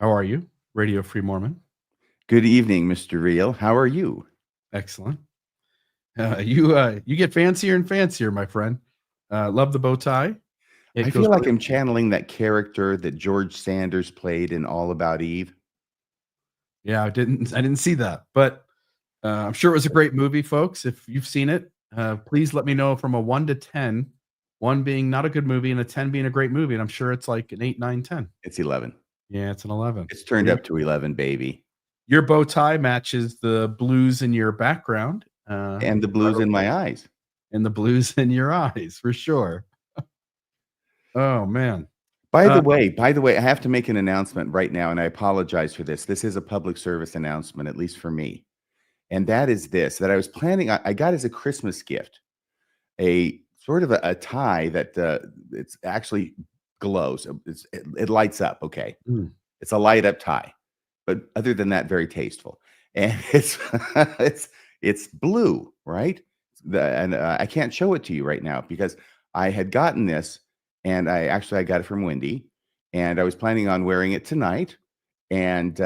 How are you? Radio Free Mormon. Good evening, Mr. Real. How are you? Excellent. You get fancier and fancier, my friend. Love the bow tie. It I goes feel like really I'm channeling that character that George Sanders played in All About Eve. yeah, I didn't see that, but I'm sure it was a great movie, folks. If you've seen it, please let me know from a 1 to 10, 1 being not a good movie and a 10 being a great movie, and I'm sure it's like an 8, 9, 10. It's 11. Yeah, it's an 11. It's turned up to 11, baby. Your bow tie matches the blues in your background, And the blues in my eyes. and the blues in your eyes, for sure. Oh, man. By Uh, the way, I have to make an announcement right now, and I apologize for this. This is a public service announcement, at least for me. And that is this, that I was planning, I got as a Christmas gift, a sort of a tie that it's actually glows. It lights up. Okay. mm. It's a light up tie, but other than that, very tasteful. And it's it's blue, right? I can't show it to you right now because I had gotten this, and I got it from Wendy, and I was planning on wearing it tonight. And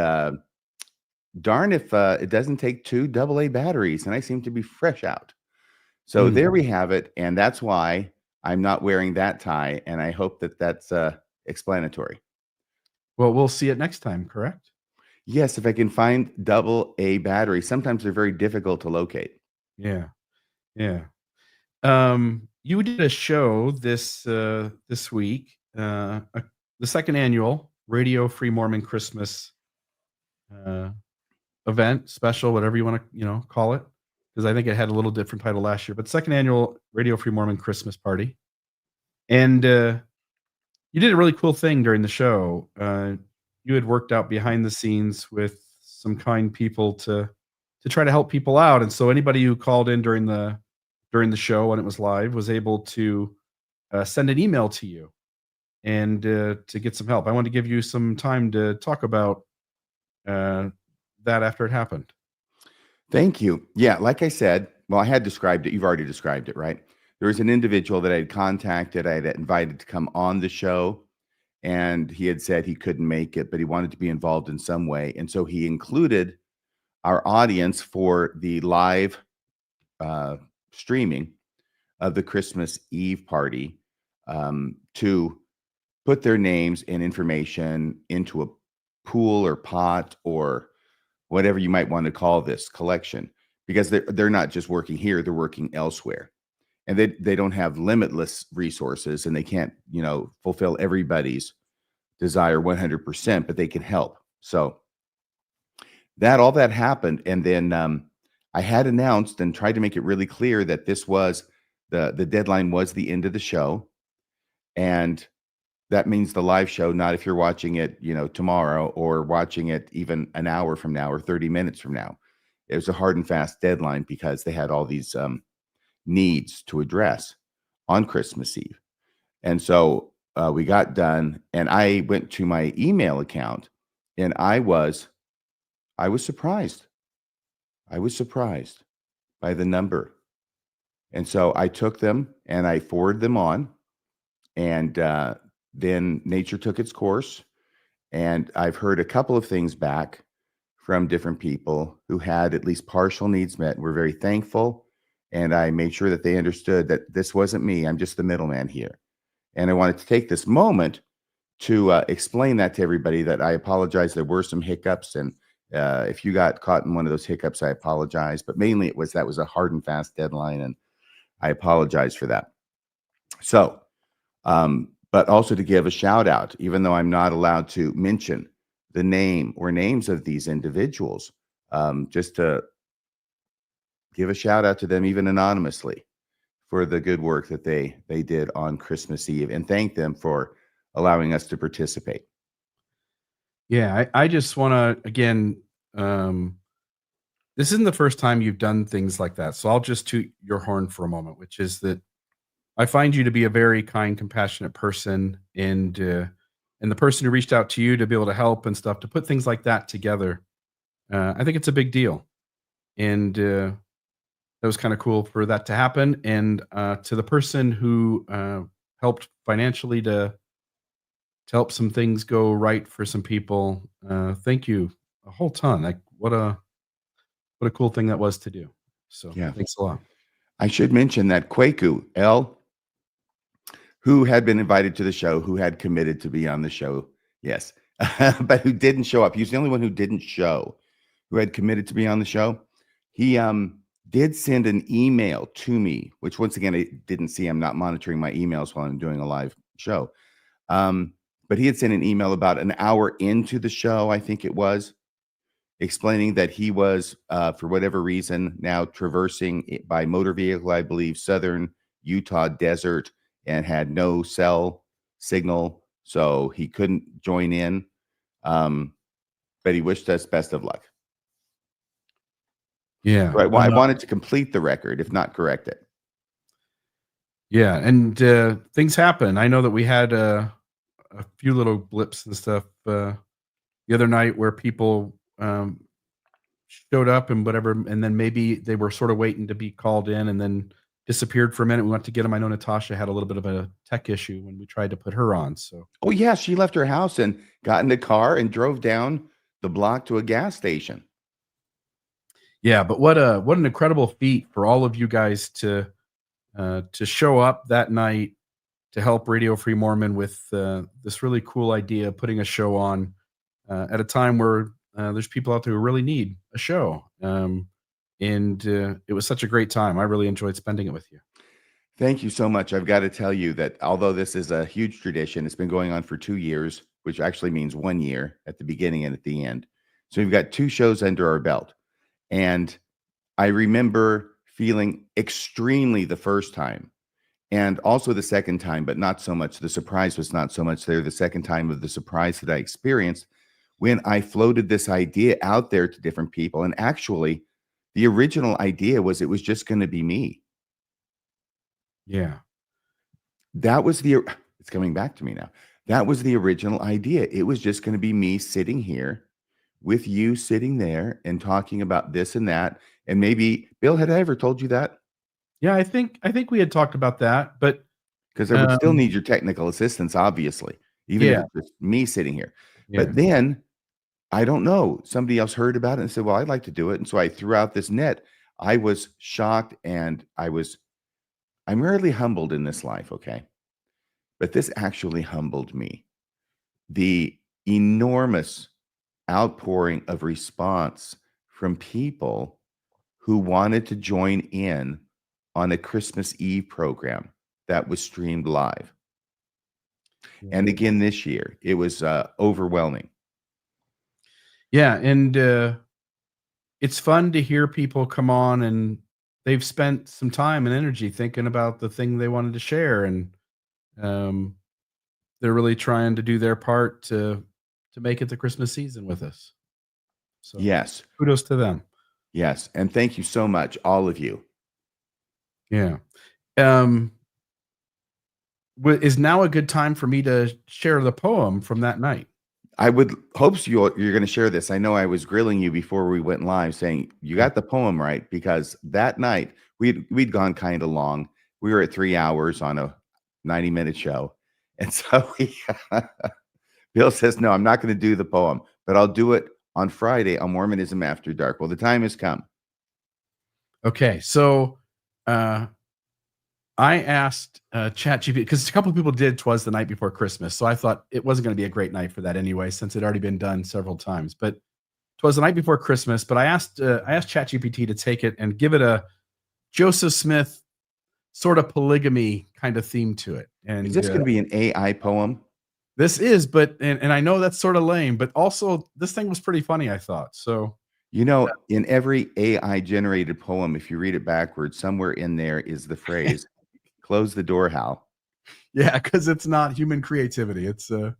darn if it doesn't take 2 AA batteries, and I seem to be fresh out. So Mm. there we have it, and that's why I'm not wearing that tie, and I hope that that's explanatory. Well, we'll see it next time, correct? Yes, if I can find AA batteries. Sometimes they're very difficult to locate. Yeah, yeah. You did a show this week, the second annual Radio Free Mormon Christmas uh, event, special, whatever you want to call it, because I think it had a little different title last year. But second annual Radio Free Mormon Christmas party, and you did a really cool thing during the show. You had worked out behind the scenes with some kind people to try to help people out, and so anybody who called in during the show when it was live was able to send an email to you and to get some help. I want to give you some time to talk about uh, that after it happened. Thank you. Yeah, like I said, well, I had described it. You've already described it, right? There was an individual that I had contacted, I had invited to come on the show, and he had said he couldn't make it, but he wanted to be involved in some way. And so he included our audience for the live streaming of the Christmas Eve party to put their names and information into a pool or pot or whatever you might want to call this collection, because they're not just working here, they're working elsewhere. And they don't have limitless resources, and they can't, fulfill everybody's desire 100%, but they can help. So all that happened. And then I had announced and tried to make it really clear that this was the deadline was the end of the show. And that means the live show, not if you're watching it, tomorrow, or watching it even an hour from now or 30 minutes from now. It was a hard and fast deadline because they had all these needs to address on Christmas Eve. And so we got done, and I went to my email account, and I was surprised. I was surprised by the number. And so I took them and I forwarded them on, and then nature took its course. And I've heard a couple of things back from different people who had at least partial needs met. We're very thankful. And I made sure that they understood that this wasn't me. I'm just the middleman here. And I wanted to take this moment to explain that to everybody, that I apologize. There were some hiccups. And if you got caught in one of those hiccups, I apologize. But mainly that was a hard and fast deadline. And I apologize for that. So, but also to give a shout out, even though I'm not allowed to mention the name or names of these individuals, just to give a shout out to them, even anonymously, for the good work that they did on Christmas Eve, and thank them for allowing us to participate. Yeah, I just want to again. This isn't the first time you've done things like that, so I'll just toot your horn for a moment, which is that I find you to be a very kind, compassionate person, and the person who reached out to you to be able to help and stuff, to put things like that together. I think it's a big deal, and that was kind of cool for that to happen. And to the person who helped financially to help some things go right for some people. Thank you a whole ton. Like what a cool thing that was to do. So Yeah. thanks a lot. I should mention that Kwaku L, who had been invited to the show, who had committed to be on the show, yes, but who didn't show up. He was the only one who didn't show, who had committed to be on the show. He did send an email to me, which once again, I didn't see. I'm not monitoring my emails while I'm doing a live show. But he had sent an email about an hour into the show, I think it was, explaining that he was, for whatever reason, now traversing by motor vehicle, I believe, southern Utah desert, and had no cell signal, so he couldn't join in. But he wished us best of luck. Yeah. So I wanted to complete the record, if not correct it. Yeah. And things happen. I know that we had a few little blips and stuff the other night where people showed up and whatever, and then maybe they were sort of waiting to be called in and then disappeared for a minute. We went to get them. I know Natasha had a little bit of a tech issue when we tried to put her on. So, oh yeah, she left her house and got in the car and drove down the block to a gas station. yeah, but what an incredible feat for all of you guys to show up that night to help Radio Free Mormon with this really cool idea of putting a show on at a time where there's people out there who really need a show. And it was such a great time. I really enjoyed spending it with you. Thank you so much. I've got to tell you that although this is a huge tradition, it's been going on for 2 years, which actually means 1 year at the beginning and at the end. So we've got 2 shows under our belt. And I remember feeling extremely the first time and also the second time, but not so much. The surprise was not so much there. The second time of the surprise that I experienced when I floated this idea out there to different people. And actually, the original idea was it was just going to be me. Yeah. That was it's coming back to me now. That was the original idea. It was just going to be me sitting here with you sitting there and talking about this and that. And maybe, Bill, had I ever told you that? Yeah, I think we had talked about that, but because I would still need your technical assistance, obviously, even if it's just me sitting here. Yeah. But then I don't know. Somebody else heard about it and said, well, I'd like to do it. And so I threw out this net. I was shocked and I'm rarely humbled in this life, okay? But this actually humbled me. The enormous outpouring of response from people who wanted to join in on a Christmas Eve program that was streamed live. Yeah. And again, this year, it was overwhelming. Yeah, and it's fun to hear people come on and they've spent some time and energy thinking about the thing they wanted to share, and they're really trying to do their part to make it the Christmas season with us. So yes, kudos to them. Yes, and thank you so much, all of you. Yeah. Is now a good time for me to share the poem from that night? I would hope you're going to share this. I know I was grilling you before we went live saying you got the poem right, because that night we'd gone kind of long. We were at 3 hours on a 90-minute show. And so Bill says, no, I'm not going to do the poem, but I'll do it on Friday on Mormonism After Dark. Well, the time has come. Okay. So I asked ChatGPT, because a couple of people did "'Twas the Night Before Christmas," so I thought it wasn't going to be a great night for that anyway, since it already been done several times. But "'Twas the Night Before Christmas." But I asked ChatGPT to take it and give it a Joseph Smith sort of polygamy kind of theme to it. And is this going to be an AI poem? This is, but and I know that's sort of lame, but also this thing was pretty funny, I thought. So, you know, in every AI generated poem, if you read it backwards, somewhere in there is the phrase, "Close the door, Hal." Yeah, because it's not human creativity. It's a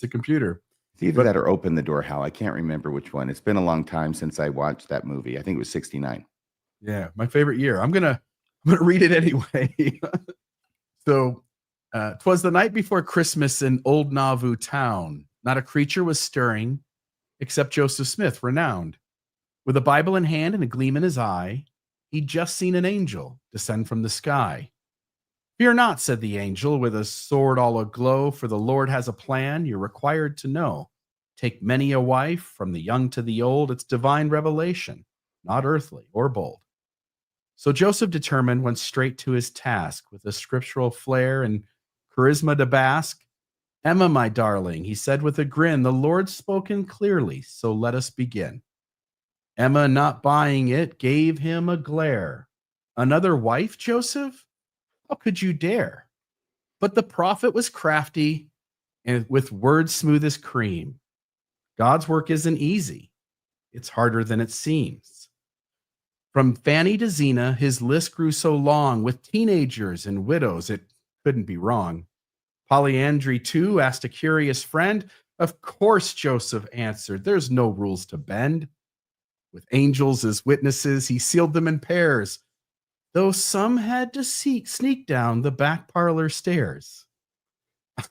computer. It's either that or "Open the door, Hal." I can't remember which one. It's been a long time since I watched that movie. I think it was 69. Yeah, my favorite year. I'm gonna read it anyway. So, "'Twas the night before Christmas in old Nauvoo town. Not a creature was stirring, except Joseph Smith, renowned. With a Bible in hand and a gleam in his eye, he'd just seen an angel descend from the sky. Fear not, said the angel, with a sword all aglow, for the Lord has a plan you're required to know. Take many a wife, from the young to the old. It's divine revelation, not earthly or bold. So Joseph determined went straight to his task with a scriptural flair and charisma to bask. Emma, my darling, he said with a grin, the Lord's spoken clearly, so let us begin. Emma, not buying it, gave him a glare. Another wife, Joseph? How could you dare? But the prophet was crafty and with words smooth as cream. God's work isn't easy. It's harder than it seems. From Fanny to Zena, his list grew so long. With teenagers and widows, it couldn't be wrong. Polyandry, too, asked a curious friend. Of course, Joseph answered, there's no rules to bend. With angels as witnesses, he sealed them in pairs, though some had to sneak down the back parlor stairs.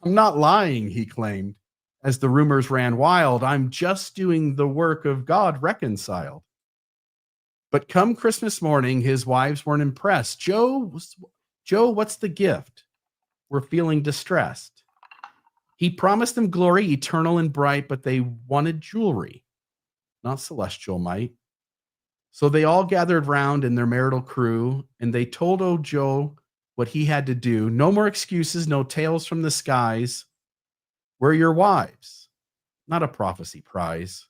I'm not lying, he claimed, as the rumors ran wild. I'm just doing the work of God reconciled. But come Christmas morning, his wives weren't impressed. Joe, what's the gift? We're feeling distressed. He promised them glory, eternal and bright, but they wanted jewelry, not celestial might. So they all gathered round in their marital crew, and they told old Joe what he had to do. No more excuses, no tales from the skies. We're your wives, not a prophecy prize.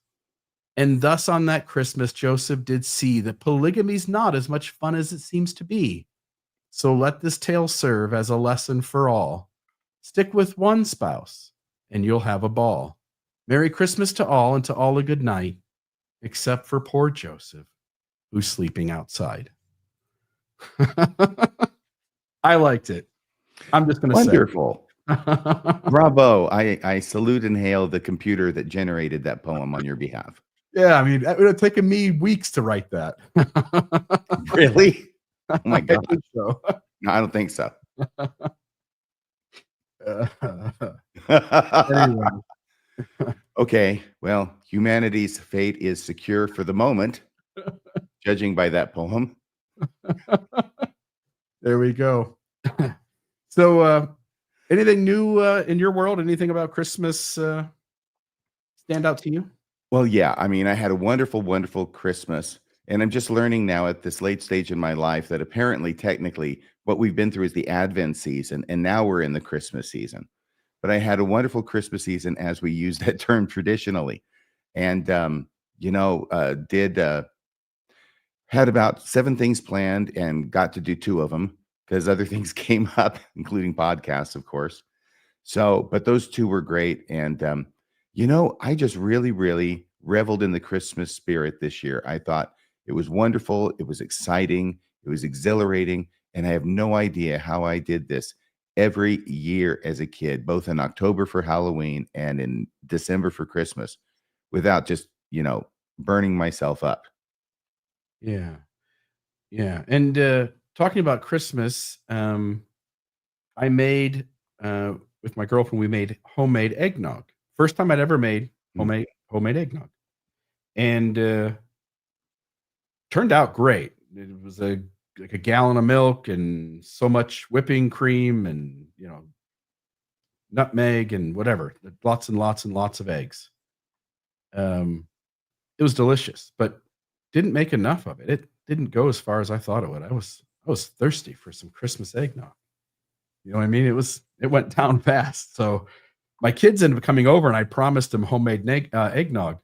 And thus on that Christmas, Joseph did see that polygamy's not as much fun as it seems to be. So let this tale serve as a lesson for all. Stick with one spouse, and you'll have a ball. Merry Christmas to all, and to all a good night, except for poor Joseph, who's sleeping outside. I liked it. I'm just going to say. Wonderful. Bravo. I salute and hail the computer that generated that poem on your behalf. Yeah, I mean, it would have taken me weeks to write that. Really? Oh my God. I think so. No, I don't think so. Anyway. Okay, well, humanity's fate is secure for the moment, judging by that poem. There we go. So, anything new in your world? Anything about Christmas stand out to you? Well, yeah, I mean, I had a wonderful, wonderful Christmas, and I'm just learning now at this late stage in my life that apparently, technically, what we've been through is the Advent season, and now we're in the Christmas season. But I had a wonderful Christmas season, as we use that term traditionally, and had about 7 things planned and got to do 2 of them because other things came up, including podcasts, of course. So, but those 2 were great, and I just really, really reveled in the Christmas spirit this year. I thought it was wonderful, it was exciting, it was exhilarating, and I have no idea how I did this every year as a kid, both in October for Halloween and in December for Christmas, without just, burning myself up. Yeah. Yeah. And talking about Christmas, I made, with my girlfriend, we made homemade eggnog. First time I'd ever made homemade eggnog. And turned out great. It was like a gallon of milk and so much whipping cream and, nutmeg and whatever, lots and lots and lots of eggs. It was delicious, but didn't make enough of it. It didn't go as far as I thought it would. I was thirsty for some Christmas eggnog. You know what I mean? It went down fast. So my kids ended up coming over, and I promised them homemade eggnog,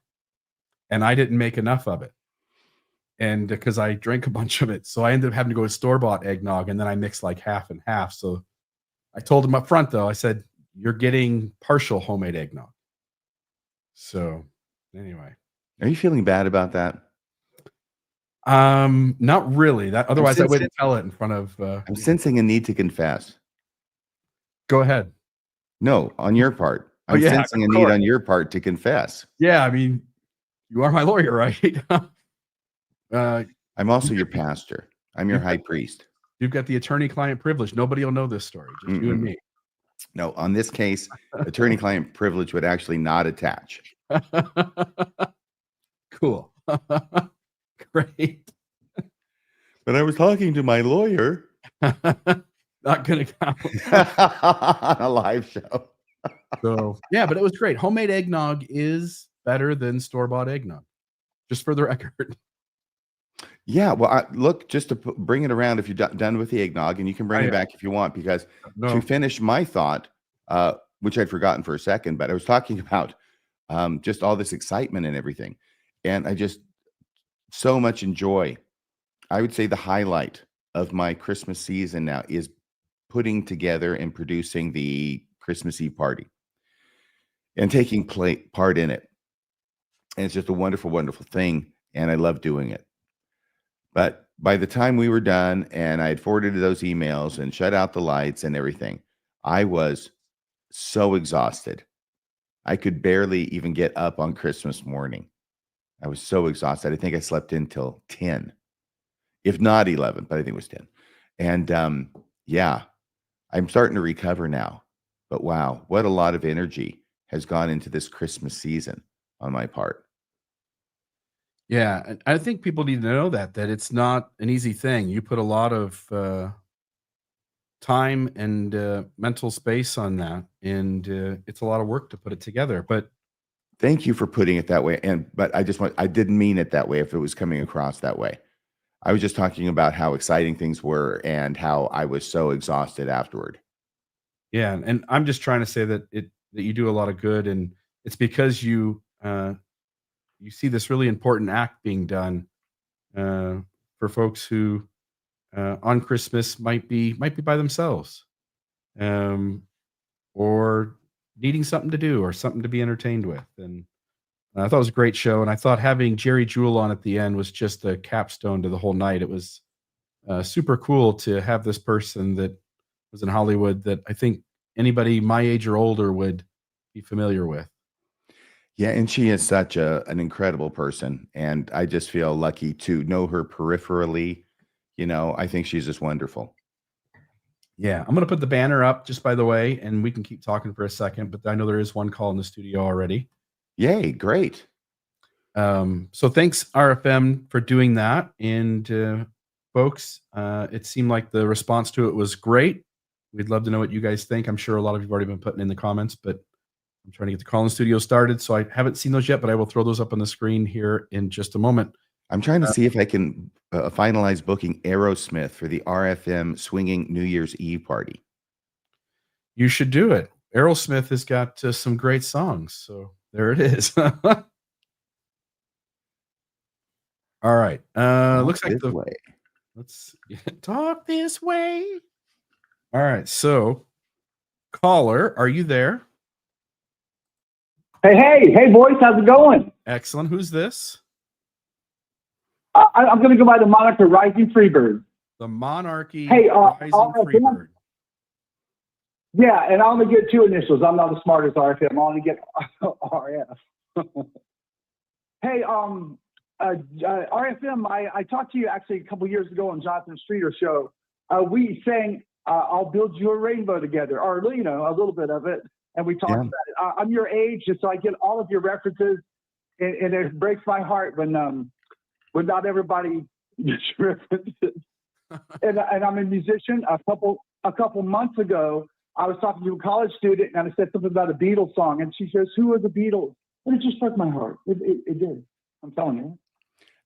and I didn't make enough of it. And because I drank a bunch of it, so I ended up having to go with store-bought eggnog, and then I mixed like half and half. So I told them up front, though, I said, you're getting partial homemade eggnog. So anyway. Are you feeling bad about that? Not really. That otherwise I wouldn't tell it in front of I'm sensing a need to confess. Go ahead. No, on your part. I'm sensing a need on your part to confess. Yeah, I mean, you are my lawyer, right? I'm also your pastor. I'm your high priest. You've got the attorney-client privilege. Nobody will know this story, just you and me. No, on this case, attorney-client privilege would actually not attach. Cool. Great. But I was talking to my lawyer. not going to count. On a live show. So, yeah, but it was great. Homemade eggnog is better than store-bought eggnog, just for the record. Yeah, well, look, just to bring it around, if you're done with the eggnog, and you can bring it back if you want, because to finish my thought, which I'd forgotten for a second, but I was talking about just all this excitement and everything. And I just so much enjoy. I would say the highlight of my Christmas season now is putting together and producing the Christmas Eve party and taking part in it. And it's just a wonderful, wonderful thing. And I love doing it. But by the time we were done and I had forwarded those emails and shut out the lights and everything, I was so exhausted. I could barely even get up on Christmas morning. I was so exhausted. I think I slept until 10, if not 11, but I think it was 10. And yeah, I'm starting to recover now. But wow, what a lot of energy has gone into this Christmas season on my part. Yeah, and I think people need to know that it's not an easy thing. You put a lot of time and mental space on that, and it's a lot of work to put it together. But thank you for putting it that way. But I didn't mean it that way if it was coming across that way. I was just talking about how exciting things were and how I was so exhausted afterward. Yeah, and I'm just trying to say that you do a lot of good, and it's because you see this really important act being done for folks who on Christmas might be by themselves, or needing something to do or something to be entertained with. And I thought it was a great show, and I thought having Jerry Jewell on at the end was just a capstone to the whole night. It was super cool to have this person that was in Hollywood that I think anybody my age or older would be familiar with. Yeah, and she is such an incredible person, and I just feel lucky to know her peripherally. I think she's just wonderful. Yeah, I'm going to put the banner up just by the way, and we can keep talking for a second, but I know there is one call in the studio already. Yay, great. So thanks RFM for doing that. And folks, it seemed like the response to it was great. We'd love to know what you guys think. I'm sure a lot of you've already been putting in the comments, but I'm trying to get the call in studio started. So I haven't seen those yet, but I will throw those up on the screen here in just a moment. I'm trying to see if I can finalize booking Aerosmith for the RFM swinging New Year's Eve party. You should do it. Aerosmith has got some great songs. So there it is. All right. Looks like let's talk this way. All right. So caller, are you there? Hey, boys, how's it going? Excellent. Who's this? I'm going to go by the moniker Rising Freebird. The Monarchy Hey, Rising Freebird. Yeah, and I'm going to get two initials. I'm not as smart as RFM. I'm going to get RF. Hey, RFM, I talked to you actually a couple years ago on Jonathan Streeter's show. We sang I'll Build You a Rainbow together, or, a little bit of it. And we talked about it. I'm your age, and so I get all of your references, and it breaks my heart when not everybody gets references. and I'm a musician. A couple months ago, I was talking to a college student, and I said something about a Beatles song, and she says, "Who are the Beatles?" And it just broke my heart. It did. I'm telling you.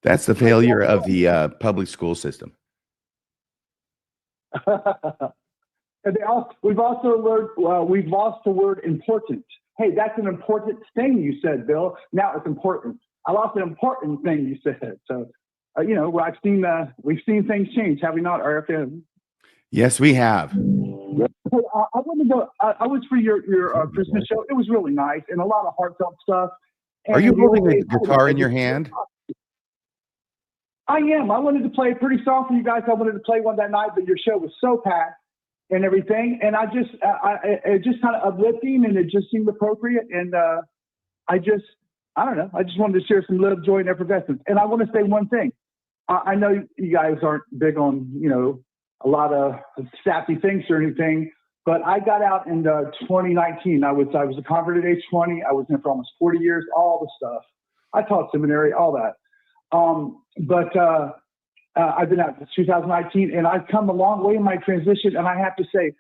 That's the failure of the public school system. And we've also learned we've lost the word important. Hey, that's an important thing you said, Bill. Now it's important. I lost an important thing you said. So, we've seen things change, have we not, RFM? Yes, we have. I want to go. I was for your Christmas show. It was really nice and a lot of heartfelt stuff. Are you holding a guitar in your hand? I am. I wanted to play a pretty song for you guys. I wanted to play one that night, but your show was so packed and everything. And it just kind of uplifting, and it just seemed appropriate. And I don't know. I just wanted to share some love, joy, and effervescence. And I want to say one thing. I know you guys aren't big on, a lot of sappy things or anything, but I got out in 2019. I was a convert at age 20. I was in for almost 40 years, all the stuff. I taught seminary, all that. But I've been out since 2019, and I've come a long way in my transition. And I have to say,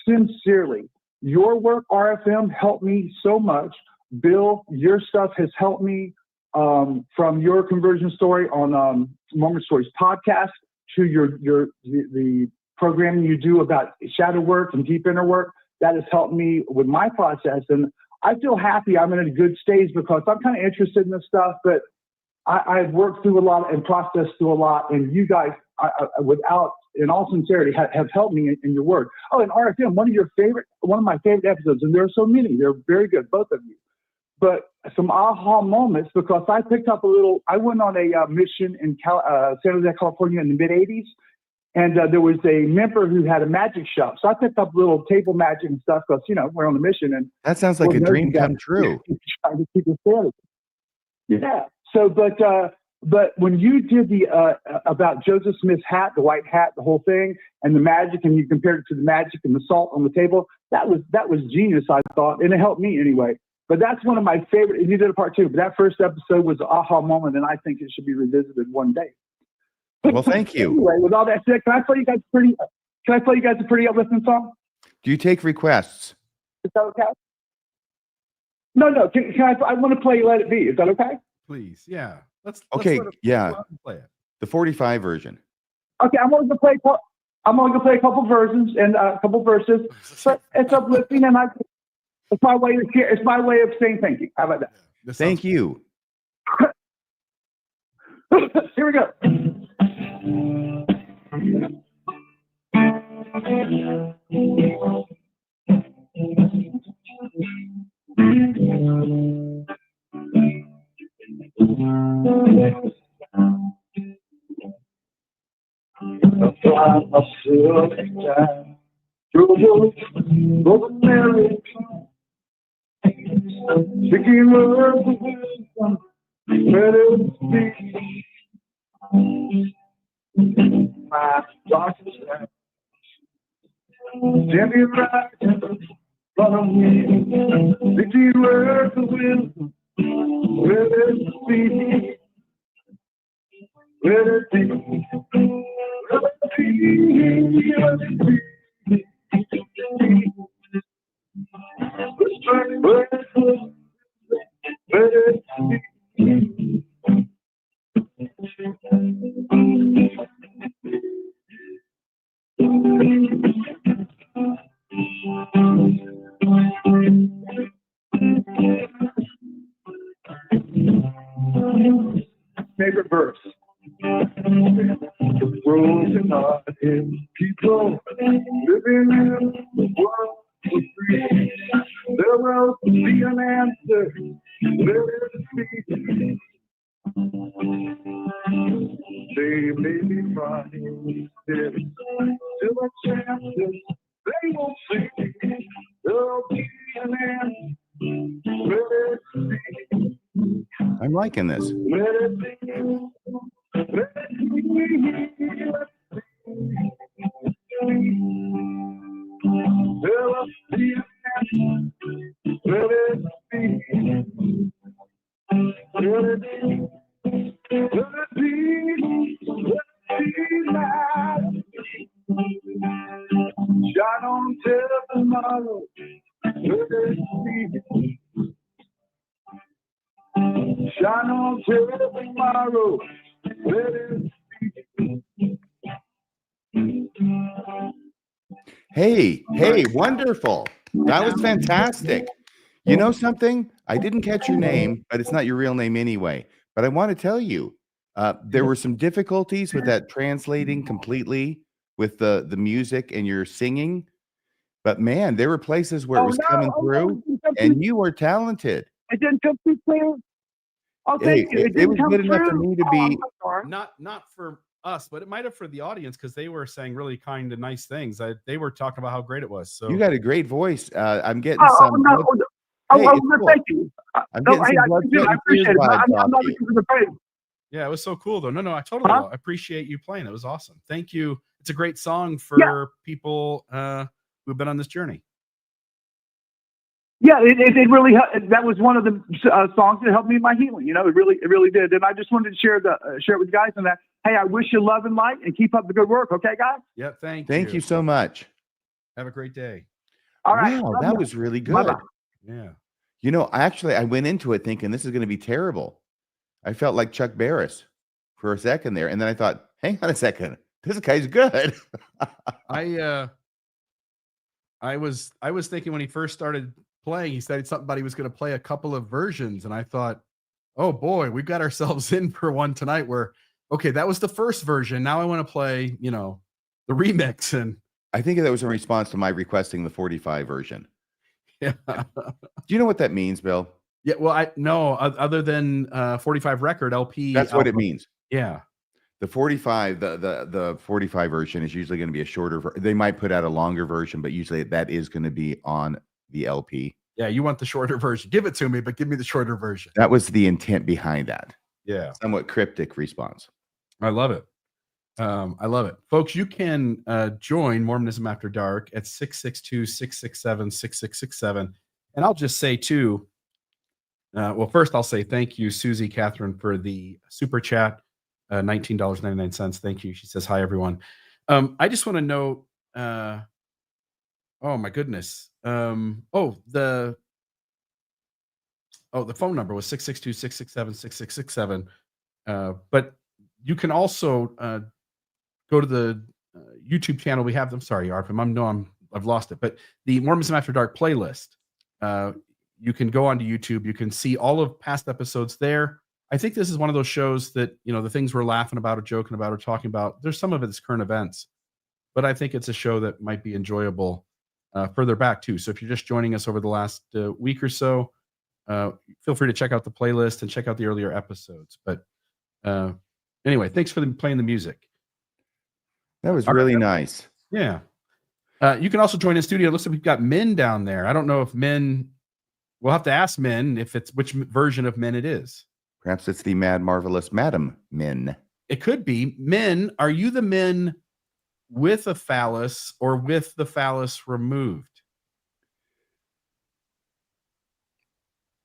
sincerely, your work, RFM, helped me so much. Bill, your stuff has helped me, from your conversion story on Mormon Stories podcast to the programming you do about shadow work and deep inner work. That has helped me with my process. And I feel happy I'm in a good stage because I'm kind of interested in this stuff, but I've worked through a lot and processed through a lot. And you guys, in all sincerity, have helped me in your work. Oh, and RFM, one of my favorite episodes, and there are so many. They're very good, both of you. But some aha moments, because I picked up I went on a mission in San Jose, California in the mid-'80s, and there was a member who had a magic shop. So I picked up little table magic and stuff because, we're on a mission. And that sounds like a dream come true. Trying to keep it fair. Yeah. So, but when you did the about Joseph Smith's hat, the white hat, the whole thing, and the magic, and you compared it to the magic and the salt on the table, that was genius, I thought, and it helped me anyway. But that's one of my favorite. And you did a part 2, but that first episode was an aha moment, and I think it should be revisited one day. Well, thank you. Anyway, with all that said, can I play you guys a pretty uplifting song? Do you take requests? Is that okay? No. Can I want to play "Let It Be." Is that okay? Please, yeah. Let's okay, yeah. Play it. The 45 version. Okay, I'm only gonna play a couple versions and a couple verses, but it's uplifting, and it's my way to share. It's my way of saying thank you. How about that? Yeah, thank you. Here we go. Speaking words of wisdom, let it be. My darkest night, stand me right in front of me. Speaking words of wisdom, let it be. Let it be. Let it be. Let it be. Favorite verse. The world is not in people living in the world for free. There will be an answer. Let it be. They may be trying still a chance they won't see. There'll be an answer. Let it be. I'm liking this. Let it be. Let it be. There'll be an answer. Let it be. Let it be. Let it be. Let it be light. Shine on till tomorrow. Let it be. Shine on till tomorrow. Let it be. Hey, wonderful. That was fantastic. You know something? I didn't catch your name, but it's not your real name anyway. But I want to tell you, there were some difficulties with that translating completely with the music and your singing. But man, there were places where it was coming through, and you were talented. It didn't come through clear. Oh, Hey, thank you. it was good enough for me to be. Not for us, but it might have for the audience because they were saying really kind and nice things. They were talking about how great it was. So You got a great voice. I'm getting Oh, some. no. blood- Oh, Hey, oh, it's no, cool. thank you. I'm No, getting some blood, I sweat, and appreciate tears it. But vibes I'm off not you. looking for the praise. yeah, it was so cool though. No, I totally Huh? will. I appreciate you playing. It was awesome. Thank you. It's a great song for people who've been on this journey. Yeah, it really that was one of the songs that helped me in my healing. It really did. And I just wanted to share it with you guys, and Hey, I wish you love and light, and keep up the good work. Okay, guys? Yep. Thank you so much. Have a great day. All right. Wow, Love that you. was really good. Bye-bye. Yeah. You know, I went into it thinking this is going to be terrible. I felt like Chuck Barris for a second there, and then I thought, hang on a second, this guy's good. I was thinking when he first started playing, he said something about he was going to play a couple of versions, and I thought, oh boy, we've got ourselves in for one tonight where, okay, that was the first version. Now I want to play, the remix. And I think that was in response to my requesting the 45 version. yeah, Do you know what that means, Bill? yeah. Well, I no other than 45 record LP. That's what it album. means. Yeah. The 45, the 45 version is usually going to be a shorter. They might put out a longer version, but usually that is going to be on the LP. Yeah, you want the shorter version. Give it to me, but give me the shorter version. That was the intent behind that. Yeah. Somewhat cryptic response. I love it. I love it. Folks, you can join Mormonism After Dark at 662-667-6667. And I'll just say too, well, first I'll say thank you, Susie Catherine, for the super chat, $19.99. Thank you. She says, hi, everyone. I just want to note, oh my goodness. The phone number was 662-667-6667. But you can also go to the YouTube channel. We have them. Sorry, Arpim. I've lost it. But the Mormonism After Dark playlist. You can go onto YouTube. You can see all of past episodes there. I think this is one of those shows that, the things we're laughing about or joking about or talking about, there's some of it that's current events. But I think it's a show that might be enjoyable further back too. So if you're just joining us over the last week or so, feel free to check out the playlist and check out the earlier episodes. But anyway, thanks for playing the music. That was really nice. Yeah. You can also join in studio. It looks like we've got Min down there. I don't know if Min, we'll have to ask Min if it's which version of Min it is. Perhaps it's the Mad Marvelous Madam Min. It could be. Min, are you the Min with a phallus or with the phallus removed?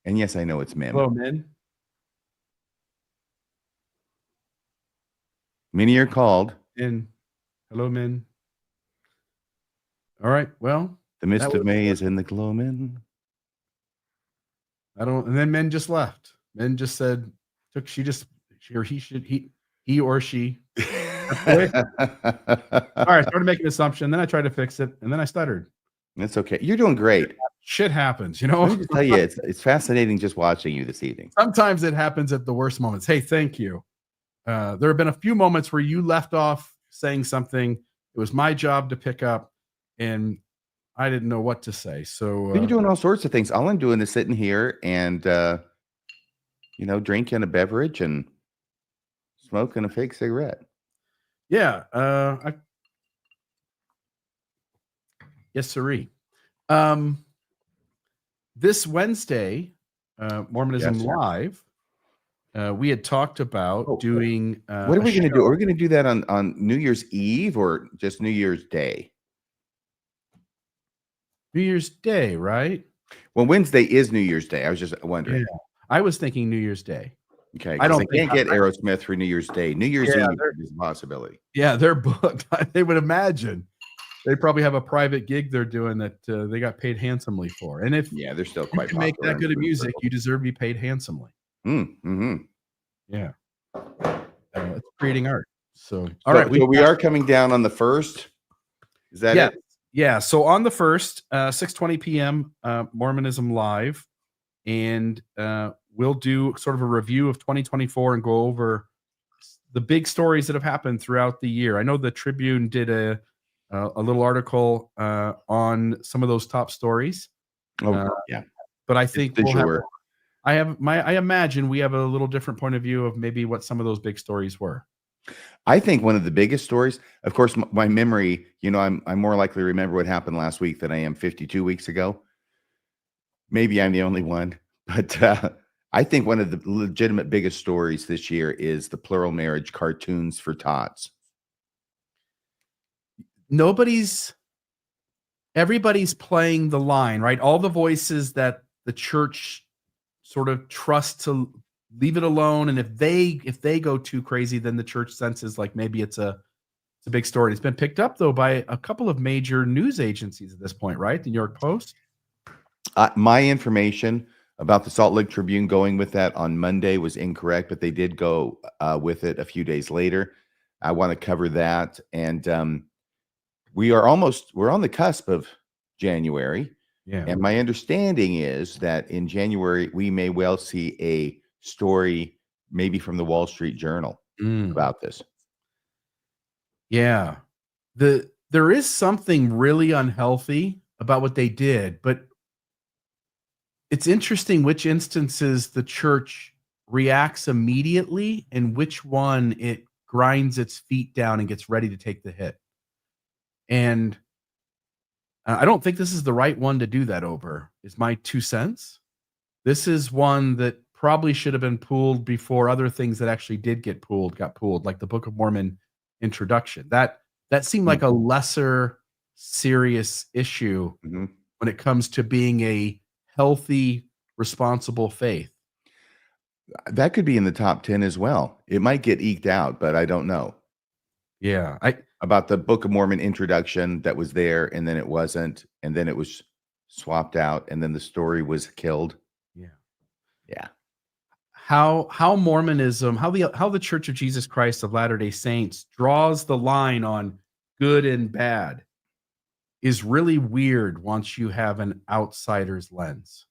And yes, I know it's Min. Hello, Min. Many are called. Min. Hello, Min. All right. Well, The mist of May is in the glow, Min. and then Min just left. Min just said, he or she. All right. I started making an assumption. Then I tried to fix it. And then I stuttered. That's okay. You're doing great. Shit happens, Let me just tell you, it's fascinating just watching you this evening. Sometimes it happens at the worst moments. Hey, thank you. There have been a few moments where you left off saying something. It was my job to pick up, and I didn't know what to say. So You're doing all sorts of things. All I'm doing is sitting here and, drinking a beverage and smoking a fake cigarette. Yeah. Yes, sirree. This Wednesday, Mormonism Yes, sir. Live, we had talked about doing. What are we going to do? Are we going to do that on New Year's Eve or just New Year's Day? New Year's Day, right? Well, Wednesday is New Year's Day. I was just wondering. Yeah. I was thinking New Year's Day. Okay. I don't I can't get Aerosmith for New Year's Day. New Year's Eve is a possibility. Yeah, they're booked. They would imagine. They probably have a private gig they're doing that they got paid handsomely for. And if they're still you quite can make popular that good in of music, circles. you deserve to be paid handsomely. Mm-hmm. Yeah. It's creating art. So, All right. So we are coming down on the 1st. Is that it? Yeah. So on the 1st, 6:20 p.m., Mormonism Live. And we'll do sort of a review of 2024 and go over the big stories that have happened throughout the year. I know the Tribune did a little article on some of those top stories. Yeah. But I think I imagine we have a little different point of view of maybe what some of those big stories were. I think one of the biggest stories, of course, my memory, I'm more likely to remember what happened last week than I am 52 weeks ago. Maybe I'm the only one, but I think one of the legitimate biggest stories this year is the plural marriage cartoons for tots. Everybody's playing the line, right? All the voices that the church sort of trusts to leave it alone. And if they go too crazy, then the church senses like maybe it's a big story. It's been picked up though by a couple of major news agencies at this point, right? The New York Post. My information about the Salt Lake Tribune going with that on Monday was incorrect, but they did go with it a few days later. I want to cover that. And we're on the cusp of January. Yeah. And my understanding is that in January, we may well see a story, maybe from the Wall Street Journal, about this. Yeah. There is something really unhealthy about what they did, but it's interesting which instances the church reacts immediately and which one it grinds its feet down and gets ready to take the hit. And I don't think this is the right one to do that over, is my 2 cents. This is one that probably should have been pulled before other things that actually did got pulled, like the Book of Mormon introduction. That seemed like a lesser serious issue when it comes to being a healthy, responsible faith. That could be in the top 10 as well. It might get eked out, but I don't know. Yeah. About the Book of Mormon introduction that was there, and then it wasn't, and then it was swapped out, and then the story was killed. Yeah. How Mormonism, how the Church of Jesus Christ of Latter-day Saints draws the line on good and bad is really weird once you have an outsider's lens.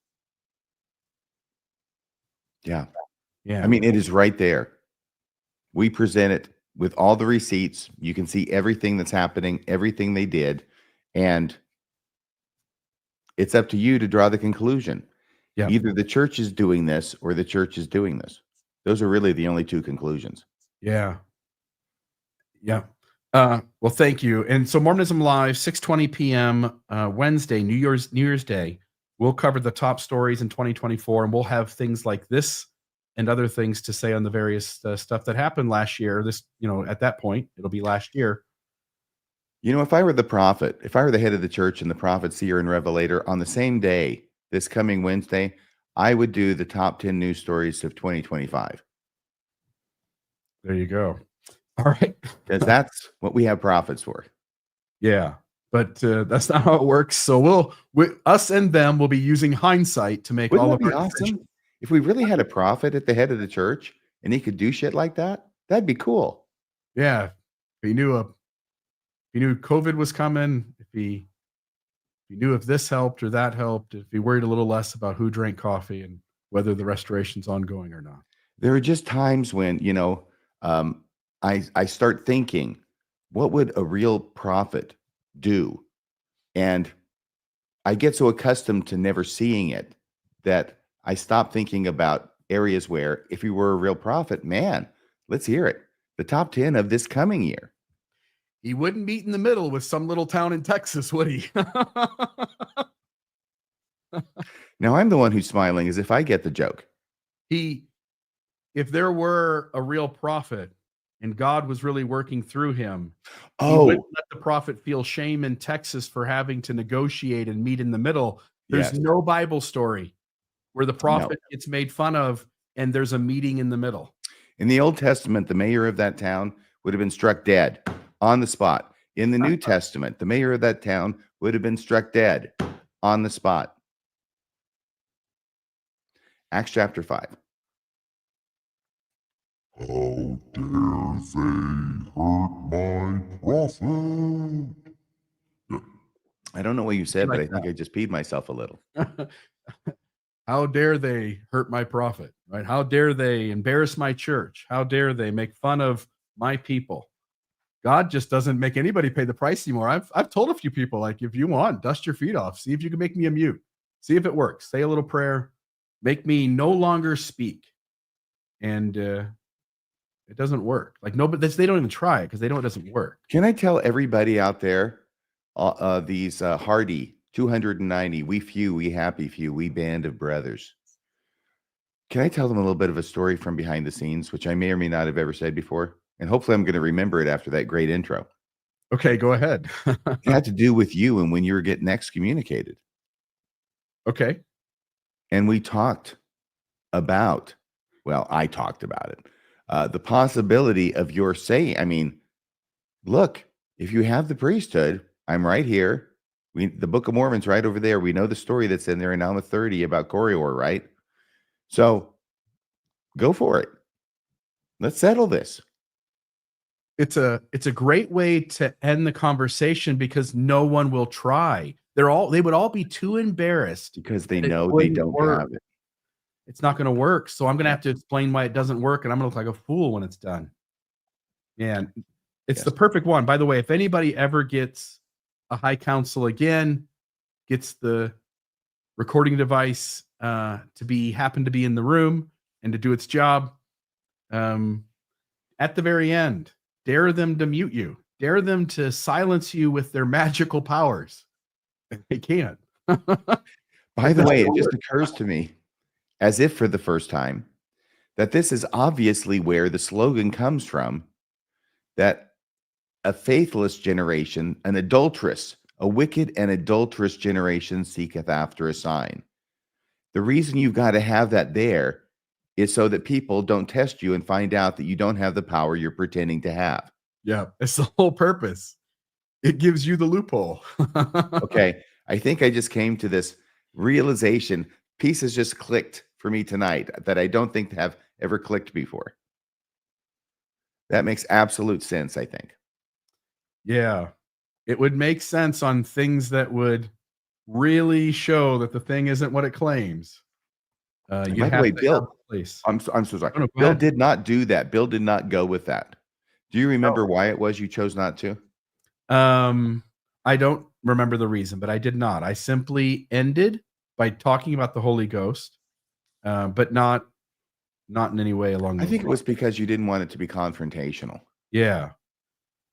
Yeah. Yeah. I mean, it is right there. We present it with all the receipts. You can see everything that's happening, everything they did, and it's up to you to draw the conclusion. Yeah. Either the church is doing this or the church is doing this. Those are really the only two conclusions. Yeah. Yeah. Well, thank you. And so Mormonism Live, 6:20 p.m. Wednesday, New Year's Day. We'll cover the top stories in 2024, and we'll have things like this and other things to say on the various stuff that happened last year. This, at that point, it'll be last year. If I were the prophet, if I were the head of the church and the prophet, seer, and revelator on the same day, this coming Wednesday, I would do the top 10 news stories of 2025. There you go. All right. Because that's what we have prophets for. Yeah. But that's not how it works. So us and them will be using hindsight to make all of Wouldn't our that be decisions. awesome? If we really had a prophet at the head of the church and he could do shit like that, that'd be cool. Yeah. If he knew COVID was coming, if he knew if this helped or that helped, if he worried a little less about who drank coffee and whether the restoration's ongoing or not. There are just times when, I start thinking, what would a real prophet do? And I get so accustomed to never seeing it that I stop thinking about areas where, if you were a real prophet, man, let's hear it. The top 10 of this coming year. He wouldn't meet in the middle with some little town in Texas, would he? Now I'm the one who's smiling as if I get the joke. If there were a real prophet and God was really working through him, he Oh, wouldn't let the prophet feel shame in Texas for having to negotiate and meet in the middle. There's yes. no Bible story where the prophet gets made fun of and there's a meeting in the middle. In the Old Testament, the mayor of that town would have been struck dead on the spot. In the New Testament, the mayor of that town would have been struck dead on the spot. Acts chapter 5. How dare they hurt my prophet? I don't know what you said, Like but I think I just peed myself a little. How dare they hurt my prophet, right? How dare they embarrass my church? How dare they make fun of my people? God just doesn't make anybody pay the price anymore. I've told a few people, like, if you want, dust your feet off. See if you can make me a mute. See if it works. Say a little prayer. Make me no longer speak. And it doesn't work. Like, no, but they don't even try it because they know it doesn't work. Can I tell everybody out there, these hardy 290, we few, we happy few, we band of brothers. Can I tell them a little bit of a story from behind the scenes, which I may or may not have ever said before? And hopefully I'm going to remember it after that great intro. Okay, go ahead. It had to do with you and when you were getting excommunicated. Okay. And we talked about well, I talked about it. The possibility of your saying, I mean, look, if you have the priesthood, I'm right here. The Book of Mormon's right over there. We know the story that's in there in Alma 30 about Corior, right? So go for it. Let's settle this. It's a great way to end the conversation because no one will try. They would all be too embarrassed Because they that it know they wouldn't don't work. have it. It's not going to work. So I'm going to have to explain why it doesn't work, and I'm going to look like a fool when it's done. And it's the perfect one. By the way, if anybody ever gets a high council again, gets the recording device happen to be in the room and to do its job, at the very end, dare them to mute you. Dare them to silence you with their magical powers. They can't. By the way, it just occurs to me, as if for the first time, that this is obviously where the slogan comes from, that a faithless generation, an adulterous, a wicked and adulterous generation seeketh after a sign. The reason you've got to have that there is so that people don't test you and find out that you don't have the power you're pretending to have. Yeah, it's the whole purpose. It gives you the loophole. Okay, I think I just came to this realization. Pieces just clicked for me tonight that I don't think have ever clicked before. That makes absolute sense, I think. Yeah, it would make sense on things that would really show that the thing isn't what it claims. And You'd by the have way, to have Bill, a place. I'm so sorry. Oh, no, go Bill ahead. did not do that. Bill did not go with that. Do you remember why it was you chose not to? I don't remember the reason, but I did not. I simply ended by talking about the Holy Ghost, but not in any way along I those think it was lines. because you didn't want it to be confrontational. Yeah.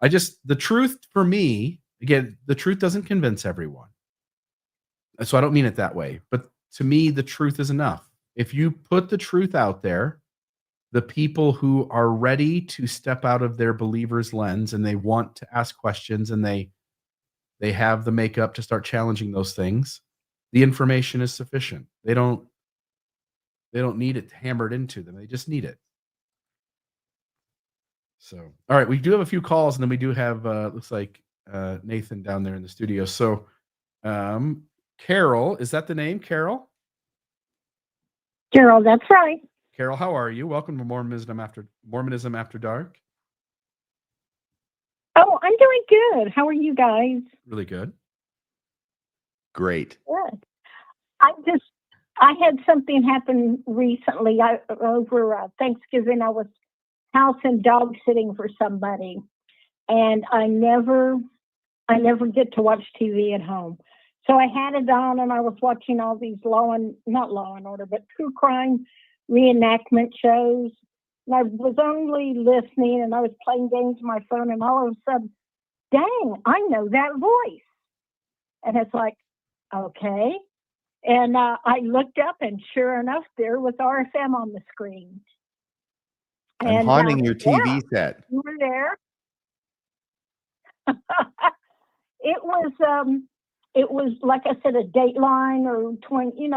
The truth for me, again, the truth doesn't convince everyone. So I don't mean it that way. But to me, the truth is enough. If you put the truth out there, the people who are ready to step out of their believer's lens and they want to ask questions and they have the makeup to start challenging those things, the information is sufficient. They don't need it hammered into them. They just need it. So, all right, we do have a few calls, and then we do have looks like Nathan down there in the studio. So, Carol, is that the name, Carol? Gerald, that's right. Carol, how are you? Welcome to Mormonism After Dark. Oh, I'm doing good. How are you guys? Really good. Great. Good. I had something happen recently. Over Thanksgiving, I was house and dog sitting for somebody, and I never get to watch TV at home. So I had it on, and I was watching all these not Law and Order, but true crime reenactment shows. And I was only listening, and I was playing games on my phone, and all of a sudden, dang, I know that voice. And it's like, okay. And I looked up, and sure enough, there was RFM on the screen. I'm haunting your TV set. You were there. It was like I said, a Dateline or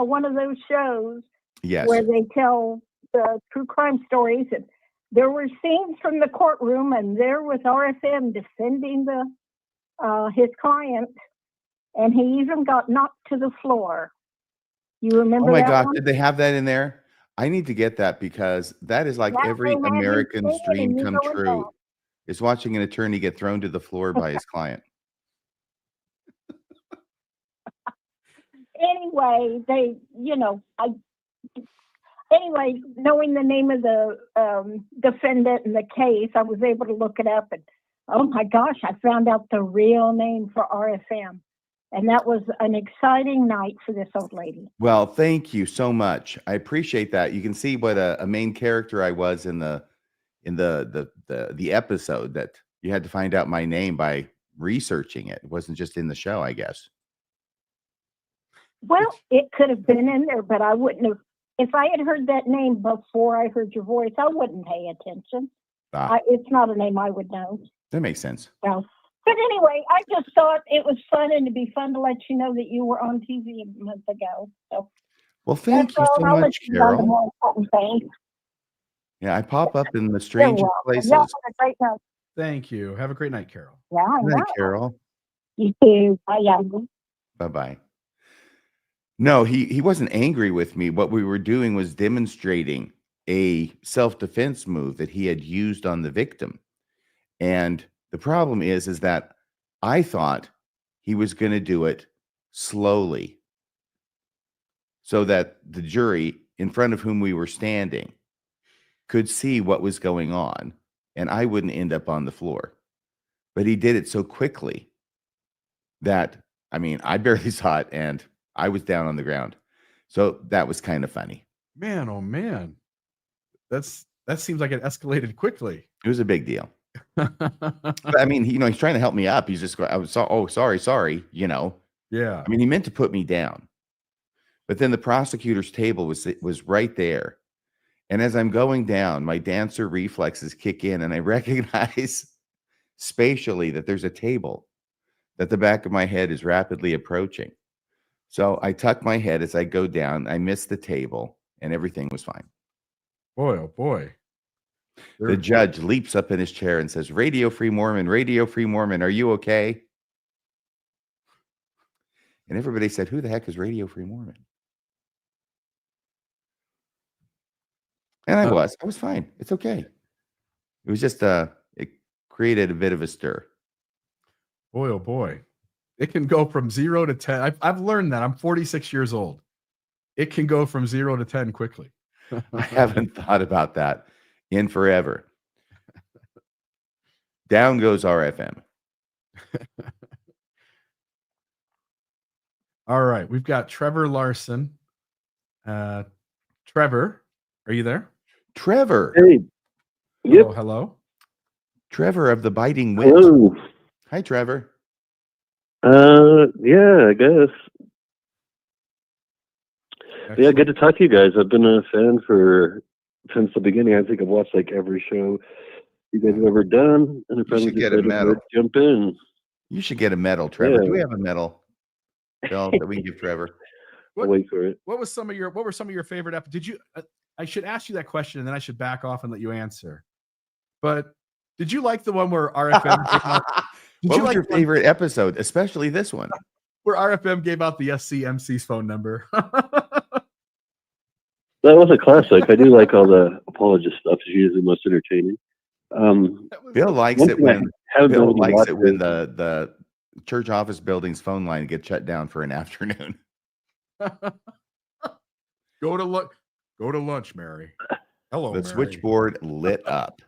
one of those shows where they tell the true crime stories. And there were scenes from the courtroom, and there was RFM defending his client, and he even got knocked to the floor. You remember? Oh my that gosh, one? did they have that in there? I need to get that because that is like every American's dream come true. Is watching an attorney get thrown to the floor by his client. Anyway, knowing the name of the defendant in the case, I was able to look it up, and oh my gosh, I found out the real name for RFM. And that was an exciting night for this old lady. Well, thank you so much. I appreciate that. You can see what a main character I was in the episode, that you had to find out my name by researching it. It wasn't just in the show, I guess. Well, it could have been in there, but I wouldn't have. If I had heard that name before I heard your voice, I wouldn't pay attention. It's not a name I would know. That makes sense. Well, but anyway, I just thought it was fun, and it'd be fun to let you know that you were on TV a month ago. So, well, thank you so much, Carol. Yeah, I pop up in the You're strangest welcome. places. Y'all have a great night. Thank you. Have a great night, Carol. Yeah, I Good night, know. Carol. You too. Bye, y'all. Bye-bye. No, he wasn't angry with me. What we were doing was demonstrating a self-defense move that he had used on the victim. And the problem is that I thought he was going to do it slowly so that the jury in front of whom we were standing could see what was going on and I wouldn't end up on the floor. But he did it so quickly that, I mean, I barely saw it and I was down on the ground. So that was kind of funny. Man, oh man. That seems like it escalated quickly. It was a big deal. But I mean, he's trying to help me up. He's just going, oh, sorry, Yeah. I mean, he meant to put me down. But then the prosecutor's table was right there. And as I'm going down, my dancer reflexes kick in and I recognize spatially that there's a table that the back of my head is rapidly approaching. So I tuck my head as I go down. I miss the table and everything was fine. Boy, oh boy. The judge leaps up in his chair and says, Radio Free Mormon, are you okay? And everybody said, who the heck is Radio Free Mormon? And I was fine. It's okay. It was just, it created a bit of a stir. Boy, oh boy. It can go from 0 to 10. I've learned that. I'm 46 years old. It can go from 0 to 10 quickly. I haven't thought about that in forever. Down goes RFM. All right. We've got Trevor Larson. Trevor, are you there? Trevor. Hey. Yep. Hello. Trevor of the Biting Wit. Hello. Hi, Trevor. Yeah, I guess. Excellent. Yeah, good to talk to you guys. I've been a fan since the beginning. I think I've watched like every show you guys have ever done, and I probably should get a decided medal. to jump in. You should get a medal, Trevor. Yeah. Do we have a medal, Bill, that we can give Trevor? I'll wait for it. What were some of your favorite episodes? Did you? I should ask you that question, and then I should back off and let you answer. But did you like the one where RFM? What was your favorite episode, especially this one? Where RFM gave out the SCMC's phone number. That was a classic. I do like all the apologist stuff. It's usually most entertaining. Bill likes one it thing when Bill likes it when the church office building's phone line gets shut down for an afternoon. Go to lunch, Mary. Hello, The Mary. switchboard lit up.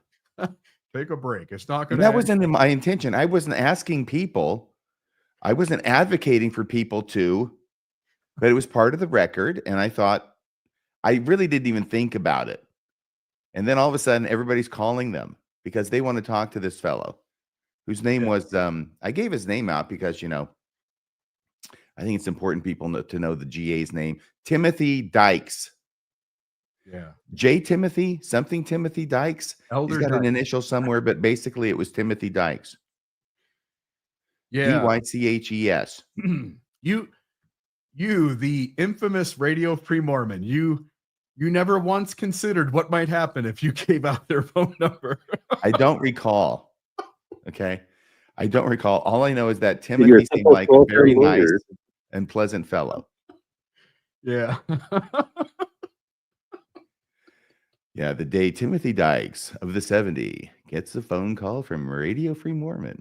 Take a break. It's not going to. That wasn't my intention. I wasn't asking people. I wasn't advocating for people to, but it was part of the record. And I thought, I really didn't even think about it. And then all of a sudden, everybody's calling them because they want to talk to this fellow whose name was, I gave his name out because, I think it's important people to know the GA's name, Timothy Dykes. Yeah. J. Timothy, something Timothy Dykes. Elder He's got an Dykes. initial somewhere, but basically it was Timothy Dykes. Yeah. D-Y-C-H-E-S. You, the infamous Radio Free Mormon, you never once considered what might happen if you gave out their phone number. I don't recall. Okay. I don't recall. All I know is that Timothy seemed like a very nice and pleasant fellow. Yeah. Yeah, the day Timothy Dykes of the 70 gets a phone call from Radio Free Mormon.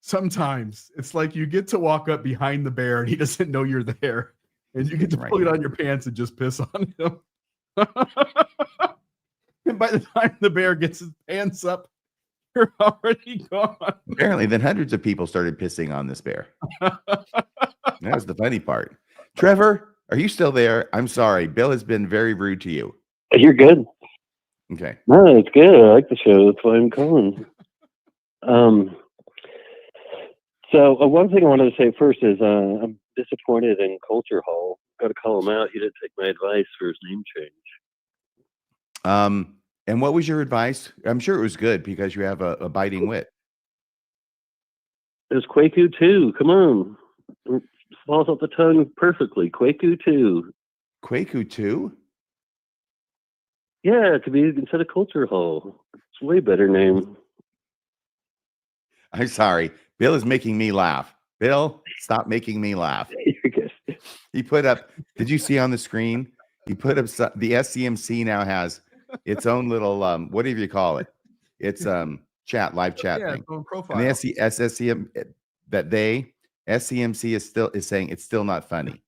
Sometimes it's like you get to walk up behind the bear and he doesn't know you're there. And you get to pull it on your pants and just piss on him. And by the time the bear gets his pants up, you're already gone. Apparently, then hundreds of people started pissing on this bear. That was the funny part. Trevor, are you still there? I'm sorry. Bill has been very rude to you. You're good. Okay. No, it's good. I like the show. That's why I'm calling. So one thing I wanted to say first is I'm disappointed in Culture Hall. Got to call him out. He didn't take my advice for his name change. And what was your advice? I'm sure it was good because you have a biting wit. It was Kwaku 2. Come on. It falls off the tongue perfectly. Kwaku 2. Kwaku 2? Yeah, it could be instead of Culture Hall. It's a way better name. I'm sorry. Bill is making me laugh. Bill, stop making me laugh. You're good. He put up, did you see on the screen? He put up, the SCMC now has its own little, whatever you call it. It's live chat Yeah, thing. own And profile. the SCM, SCMC is saying it's still not funny.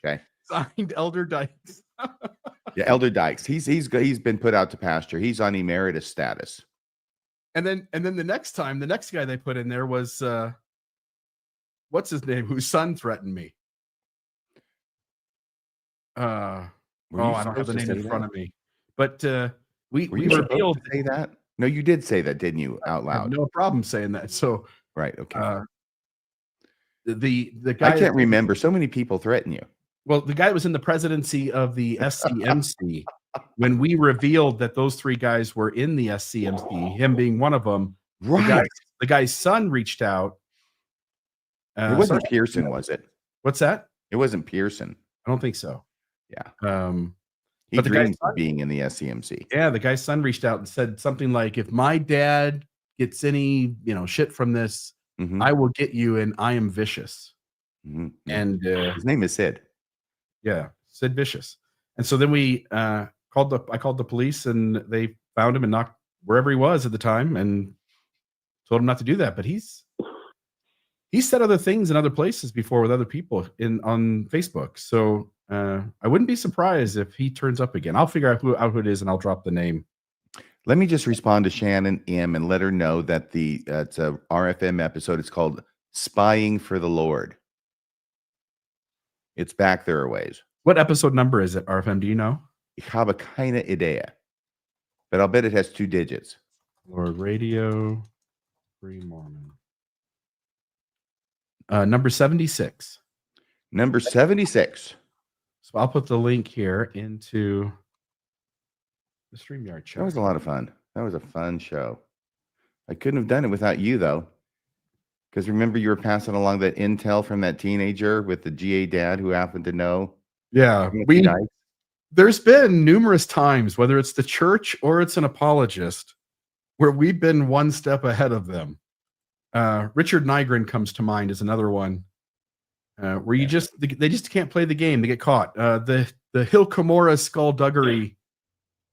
Okay. Signed Elder Dykes. Yeah, Elder Dykes. He's been put out to pasture. He's on emeritus status. And then the next guy they put in there was what's his name? Whose son threatened me. I don't have the name in front of me. But we revealed to say that. No, you did say that, didn't you, out I have loud? no problem saying that. So Right. Okay. the guy I can't remember. So many people threaten you. Well, the guy was in the presidency of the SCMC when we revealed that those three guys were in the SCMC, him being one of them. Right. The guy's son reached out. It wasn't Pearson, was it? What's that? It wasn't Pearson. I don't think so. Yeah. He but the dreams guy's of being in the SCMC. Yeah, the guy's son reached out and said something like, if my dad gets any, shit from this, I will get you, and I am vicious. And his name is Sid. Yeah, Sid Vicious. And so then we I called the police, and they found him and knocked wherever he was at the time and told him not to do that. But he's said other things in other places before with other people on Facebook. So I wouldn't be surprised if he turns up again. I'll figure out who it is, and I'll drop the name. Let me just respond to Shannon M and let her know that it's a RFM episode. It's called Spying for the Lord. It's back there a ways. What episode number is it, RFM? Do you know? Ich habe keine Idee. But I'll bet it has 2 digits. Lord Radio Free Mormon. Number 76. Number 76. So I'll put the link here into the StreamYard chat. That was a lot of fun. That was a fun show. I couldn't have done it without you, though. Because remember, you were passing along that intel from that teenager with the GA dad who happened to know. Yeah, there's been numerous times, whether it's the church or it's an apologist, where we've been one step ahead of them. Richard Nygren comes to mind as another one, where they just can't play the game. They get caught. The Hill Cumorah skullduggery,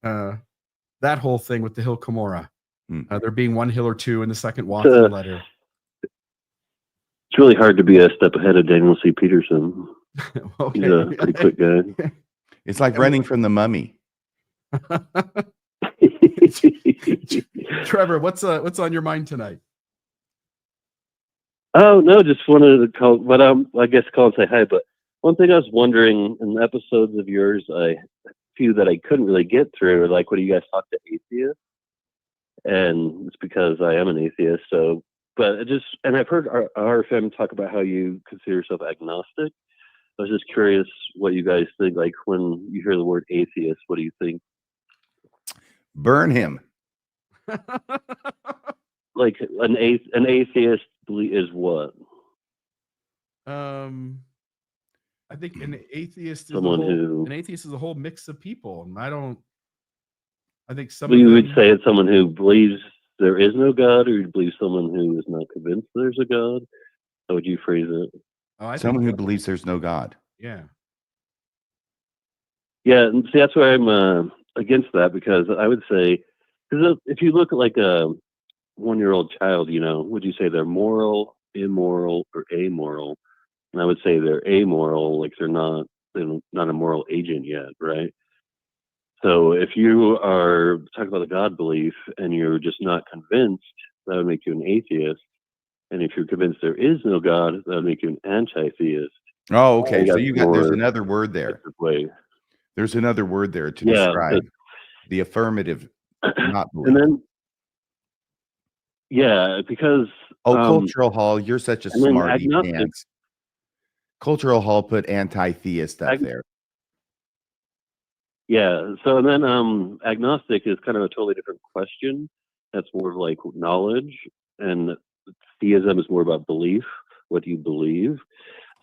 that whole thing with the Hill Cumorah. There being one hill or two in the second walk-in letter. It's really hard to be a step ahead of Daniel C. Peterson. Okay. He's a pretty quick guy. It's like running from the mummy. Trevor, what's on your mind tonight? Oh no, just wanted to call, but I guess call and say hi. But one thing I was wondering in the episodes of yours, a few that I couldn't really get through, like when you guys talk to atheists, and it's because I am an atheist. So, but and I've heard RFM talk about how you consider yourself agnostic. I was just curious what you guys think. Like when you hear the word atheist, what do you think? Burn him. Like an atheist is what? I think an atheist is an atheist is a whole mix of people, and I think you would say it's someone who believes there is no God, or you believe someone who is not convinced there's a God. How would you phrase it? Someone who believes there's no God. Yeah. Yeah, and see, that's why I'm against that, because I would say, because if you look at like a 1-year-old child, would you say they're moral, immoral, or amoral? And I would say they're amoral, like they're not a moral agent yet, right? So if you are talking about a God belief and you're just not convinced, that would make you an atheist. And if you're convinced there is no God, that would make you an anti-theist. Oh, okay. So there's another word there. Way. There's another word there to describe the affirmative not belief. And then, because Cultural Hall, you're such a smarty pants. Cultural Hall put anti-theist up there. Yeah. So and then agnostic is kind of a totally different question. That's more of like knowledge, and theism is more about belief. What do you believe?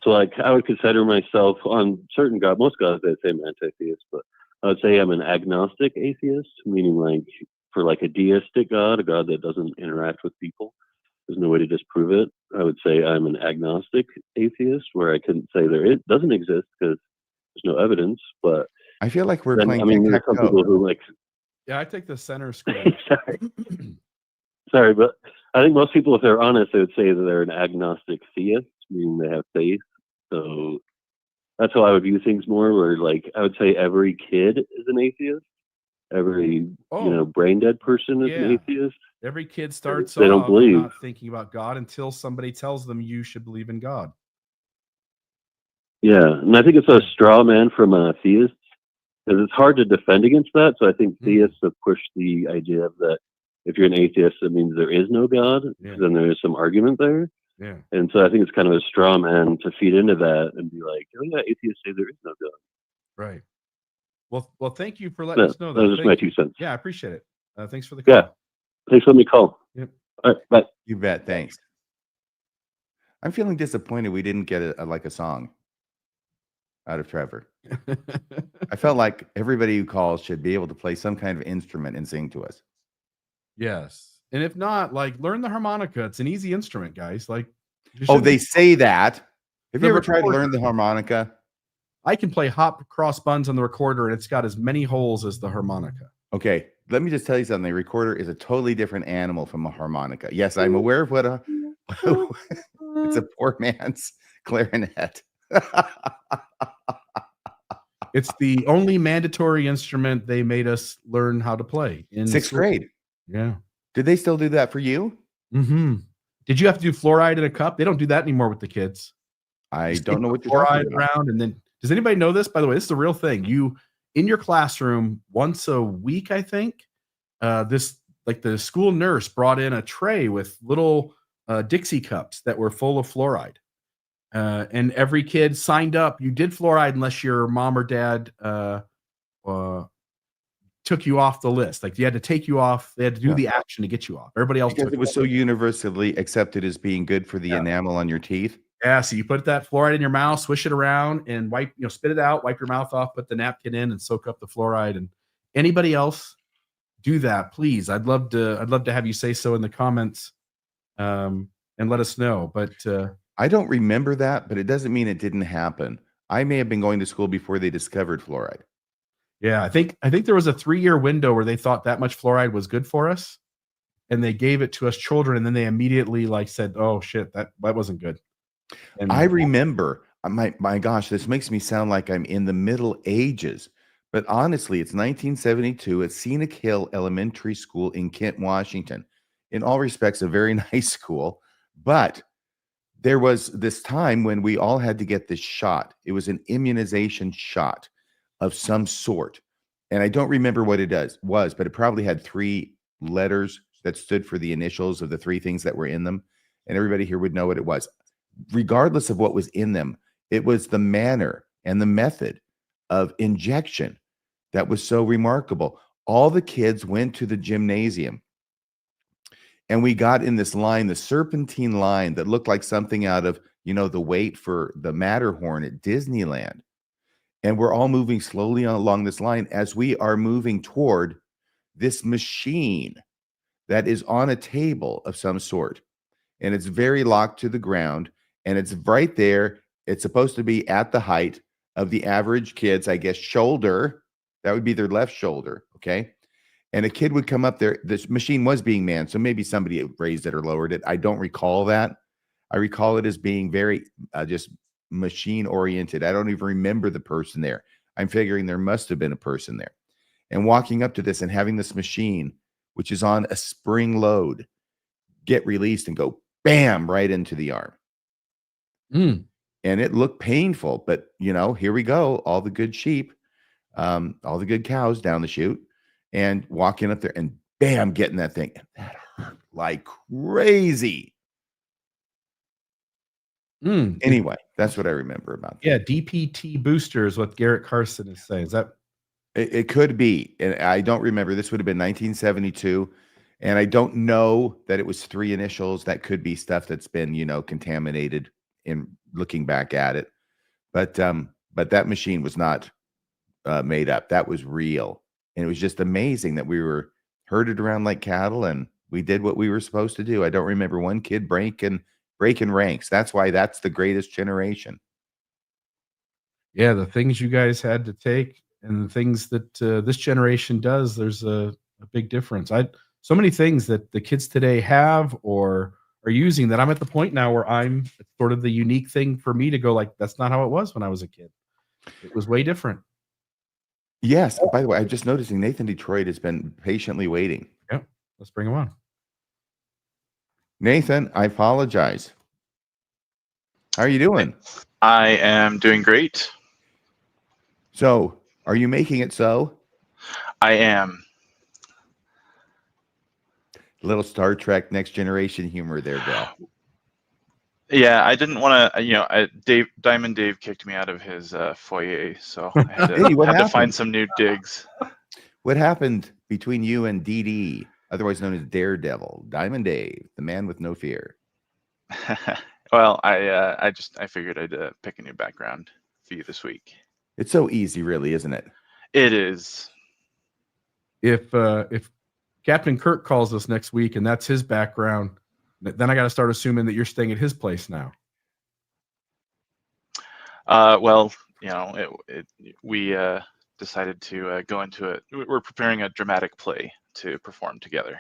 So like I would consider myself on certain God, most gods I'd say I'm anti-theist, but I would say I'm an agnostic atheist, meaning like for like a deistic God, a God that doesn't interact with people. There's no way to disprove it. I would say I'm an agnostic atheist, where I couldn't say it doesn't exist because there's no evidence. But I feel like we're then, playing I mean, there's some people tic-tac-toe. who like. Yeah, I take the center school. Sorry, but I think most people, if they're honest, they would say that they're an agnostic theist, meaning they have faith. So that's how I would view things more. Where like I would say every kid is an atheist. Every brain dead person is an atheist. Every kid starts they don't off believe. not thinking about God until somebody tells them you should believe in God. Yeah, and I think it's a straw man from theists, because it's hard to defend against that. So I think theists have pushed the idea of that if you're an atheist, it means there is no God. Then there is some argument there. Yeah. And so I think it's kind of a straw man to feed into that and be like, oh yeah, atheists say there is no God. Right. Well, thank you for letting us know that. That was just my 2 cents. Yeah, I appreciate it. Thanks for the call. Yeah. Thanks for letting me call. Yep. All right, bye. You bet. Thanks. I'm feeling disappointed we didn't get a song out of Trevor. I felt like everybody who calls should be able to play some kind of instrument and sing to us. Yes. And if not, like, learn the harmonica. It's an easy instrument, guys. Like, they say that. Have you ever tried to learn the harmonica? I can play hop cross buns on the recorder, and it's got as many holes as the harmonica. Okay, let me just tell you something. The recorder is a totally different animal from a harmonica. Yes, I'm aware of what it's a poor man's clarinet. It's the only mandatory instrument they made us learn how to play in 6th grade. Yeah. Did they still do that for you? Mm-hmm. Did you have to do fluoride in a cup? They don't do that anymore with the kids. I don't know what you're fluoride talking about. around, and then does anybody know this? By the way, this is a real thing. You in your classroom once a week, I think. The school nurse brought in a tray with little Dixie cups that were full of fluoride, and every kid signed up. You did fluoride unless your mom or dad took you off the list. Like, you had to take you off. They had to do the action to get you off. Everybody else because it was so universally accepted as being good for the enamel on your teeth. Yeah, so you put that fluoride in your mouth, swish it around, and spit it out, wipe your mouth off, put the napkin in, and soak up the fluoride. And anybody else, do that, please. I'd love to have you say so in the comments, and let us know. But I don't remember that, but it doesn't mean it didn't happen. I may have been going to school before they discovered fluoride. Yeah, I think there was a 3-year window where they thought that much fluoride was good for us, and they gave it to us children, and then they immediately said, "Oh shit, that wasn't good." And I remember, my gosh, this makes me sound like I'm in the Middle Ages, but honestly, it's 1972 at Scenic Hill Elementary School in Kent, Washington. In all respects, a very nice school, but there was this time when we all had to get this shot. It was an immunization shot of some sort, and I don't remember what it was, but it probably had 3 letters that stood for the initials of the 3 things that were in them, and everybody here would know what it was. Regardless of what was in them, it was the manner and the method of injection that was so remarkable. All the kids went to the gymnasium, and we got in this line, the serpentine line that looked like something out of, the wait for the Matterhorn at Disneyland. And we're all moving slowly along this line as we are moving toward this machine that is on a table of some sort. And it's very locked to the ground. And it's right there. It's supposed to be at the height of the average kid's, I guess, shoulder. That would be their left shoulder. Okay. And a kid would come up there. This machine was being manned. So maybe somebody raised it or lowered it. I don't recall that. I recall it as being very just machine oriented. I don't even remember the person there. I'm figuring there must have been a person there. And walking up to this and having this machine, which is on a spring load, get released and go bam right into the arm. And it looked painful, but here we go. All the good sheep, all the good cows down the chute, and walking up there and bam, getting that thing. And that hurt like crazy. Anyway, that's what I remember about that. Yeah, DPT booster is what Garrett Carson is saying. Is that? It could be. And I don't remember. This would have been 1972. And I don't know that it was 3 initials. That could be stuff that's been, contaminated in looking back at it. But that machine was not made up. That was real. And it was just amazing that we were herded around like cattle and we did what we were supposed to do. I don't remember one kid breaking ranks. That's why that's the greatest generation. Yeah, the things you guys had to take and the things that this generation does, there's a big difference. So many things that the kids today have or are using that I'm at the point now where it's sort of the unique thing for me to go like, that's not how it was when I was a kid. It was way different. Yes. By the way, I'm just noticing Nathan Detroit has been patiently waiting. Yep. Let's bring him on. Nathan, I apologize. How are you doing? I am doing great. So, are you making it so? I am. Little Star Trek Next Generation humor there, Bill. Yeah, I didn't want to. Diamond Dave kicked me out of his foyer, so I had to, Hey, what had to happened? find some new digs. What happened between you and DD, otherwise known as Daredevil, Diamond Dave, the man with no fear? Well, I figured I'd pick a new background for you this week. It's so easy, really, isn't it? It is. If Captain Kirk calls us next week and that's his background, then I got to start assuming that you're staying at his place now. Well, we decided to go into it. We're preparing a dramatic play to perform together.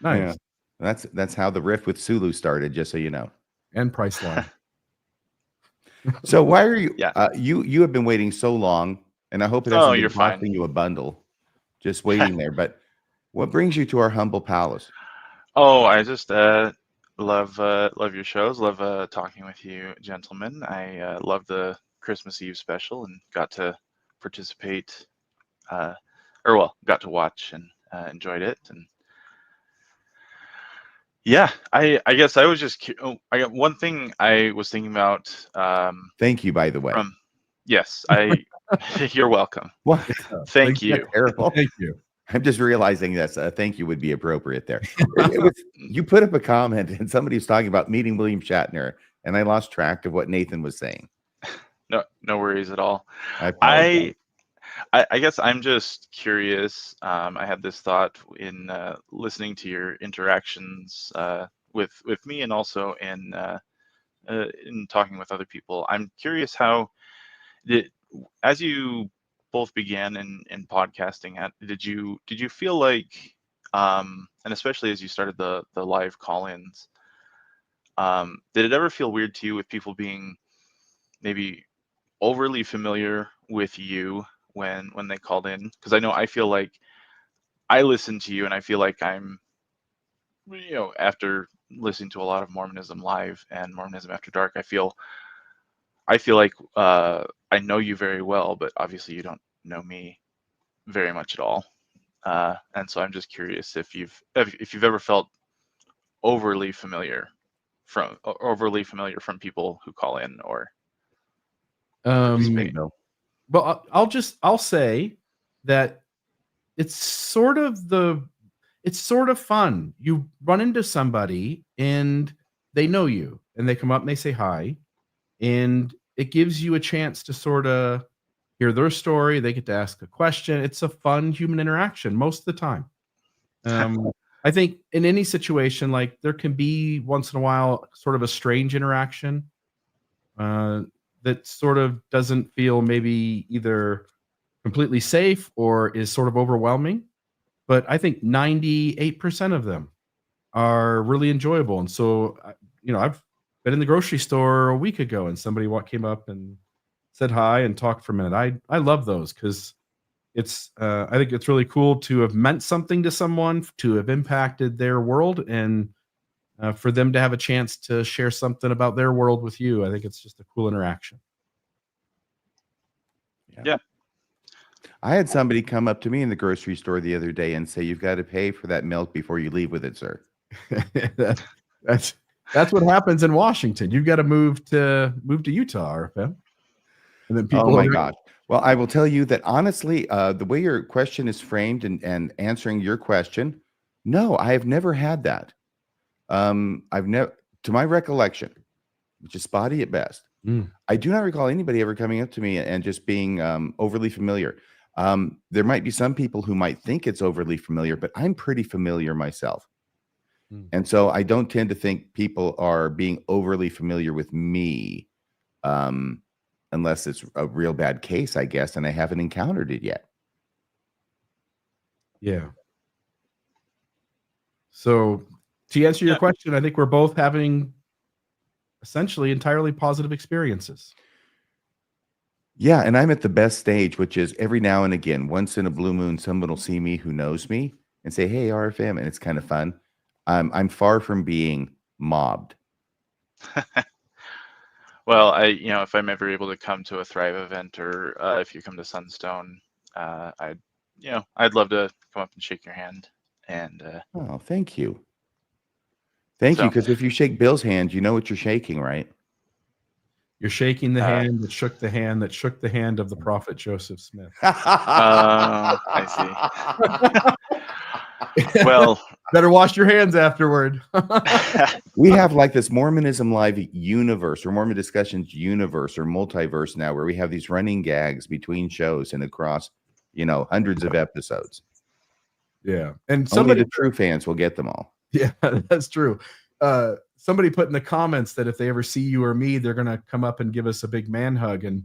Nice. Yeah. That's how the riff with Sulu started, just so you know. And Priceline. So why are you? Yeah. You have been waiting so long, and I hope it hasn't you're been fine. costing you a bundle, just waiting there. But what brings you to our humble palace? Oh, I just love your shows. Love talking with you, gentlemen. I love the Christmas Eve special and got to participate, got to watch and enjoyed it. And yeah, I guess I was just. I got one thing I was thinking about. Thank you, by the way. Yes, you're welcome. What? Thank you. Terrible. Thank you. I'm just realizing this. Thank you would be appropriate there. You put up a comment and somebody was talking about meeting William Shatner, and I lost track of what Nathan was saying. No worries at all. I apologize. I guess I'm just curious. I had this thought in listening to your interactions with me and also in talking with other people. I'm curious how as you both began in podcasting, did you feel like, and especially as you started the live call-ins, did it ever feel weird to you with people being maybe overly familiar with you when they called in? Because I feel like I listen to you and I feel like I'm, after listening to a lot of Mormonism Live and Mormonism After Dark, I feel like I know you very well, but obviously you don't know me very much at all. And so I'm just curious if you've ever felt overly familiar from people who call in or participate. Well, I'll say that it's sort of fun. You run into somebody and they know you and they come up and they say hi, and it gives you a chance to sort of hear their story. They get to ask a question. It's a fun human interaction most of the time. I think in any situation, like there can be once in a while sort of a strange interaction that sort of doesn't feel maybe either completely safe or is sort of overwhelming. But I think 98% of them are really enjoyable. And so, I've been in the grocery store a week ago and somebody came up and said hi and talked for a minute. I love those because I think it's really cool to have meant something to someone, to have impacted their world, and for them to have a chance to share something about their world with you. I think it's just a cool interaction. Yeah. I had somebody come up to me in the grocery store the other day and say, "You've got to pay for that milk before you leave with it, sir." That's what happens in Washington. You've got to move to Utah, RFM. And then people. Oh my gosh. Well, I will tell you that honestly, the way your question is framed and answering your question, no, I have never had that. I've never, to my recollection, which is spotty at best, I do not recall anybody ever coming up to me and just being overly familiar. There might be some people who might think it's overly familiar, but I'm pretty familiar myself. And so I don't tend to think people are being overly familiar with me, unless it's a real bad case, I guess, and I haven't encountered it yet. Yeah. So to answer your question, I think we're both having essentially entirely positive experiences. Yeah, and I'm at the best stage, which is every now and again, once in a blue moon, someone will see me who knows me and say, "Hey, RFM," and it's kind of fun. I'm far from being mobbed. Well, if I'm ever able to come to a Thrive event, or if you come to Sunstone, I'd love to come up and shake your hand. And Oh, thank you. Thank you, because if you shake Bill's hand, you know what you're shaking, right? You're shaking the hand that shook the hand that shook the hand of the prophet Joseph Smith. I see. Well, better wash your hands afterward. We have like this Mormonism Live universe, or Mormon Discussions universe, or multiverse now, where we have these running gags between shows and across, hundreds of episodes. Yeah, and Only the true fans will get them all. Yeah, that's true. Somebody put in the comments that if they ever see you or me, they're gonna come up and give us a big man hug. And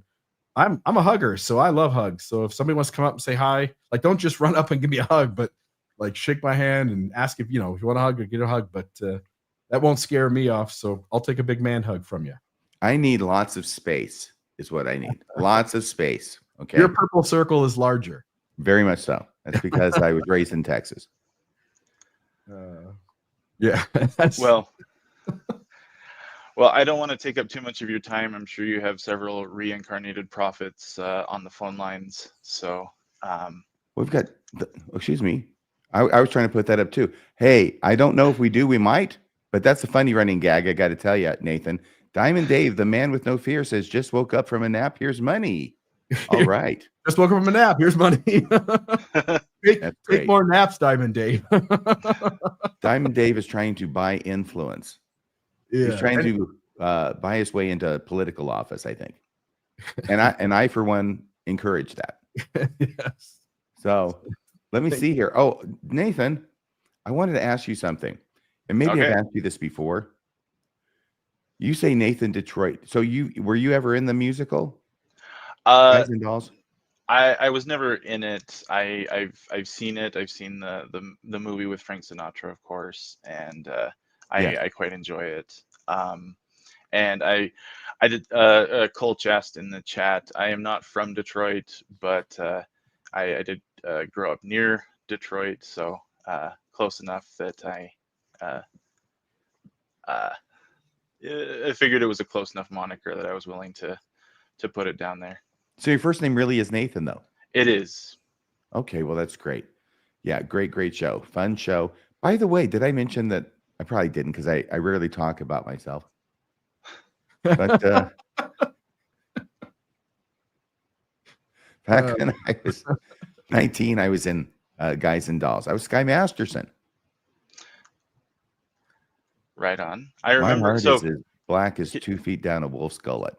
I'm a hugger, so I love hugs. So if somebody wants to come up and say hi, like, don't just run up and give me a hug, but like shake my hand and ask if you want a hug or get a hug. But that won't scare me off. So I'll take a big man hug from you. I need lots of space, is what I need. Lots of space. Okay. Your purple circle is larger. Very much so. That's because I was raised in Texas. Yeah. Well, I don't want to take up too much of your time. I'm sure you have several reincarnated prophets on the phone lines. So we've got, excuse me. I was trying to put that up too. Hey, I don't know if we do. We might, but that's a funny running gag. I got to tell you, Nathan. Diamond Dave, the man with no fear, says, "Just woke up from a nap. Here's money." All right. Just woke up from a nap. Here's money. take more naps, Diamond Dave. Diamond Dave is trying to buy influence. Yeah. He's trying to buy his way into political office, I think. And I for one encourage that. Yes. So let me see here. Oh, Nathan, I wanted to ask you something. And maybe I've asked you this before. You say Nathan Detroit. So were you ever in the musical? Guys and Dolls? I was never in it. I've seen it. I've seen the movie with Frank Sinatra, of course, and I quite enjoy it. And I did Cole asked in the chat. I am not from Detroit, but I did grow up near Detroit, so close enough that I figured it was a close enough moniker that I was willing to put it down there. So your first name really is Nathan, though? It is. Okay, well, that's great. Yeah, great show. Fun show. By the way, did I mention that? I probably didn't, because I rarely talk about myself. But back when I was 19, I was in Guys and Dolls. I was Sky Masterson. Right on. I remember. My heart is as black as 2 feet down a wolf's gullet.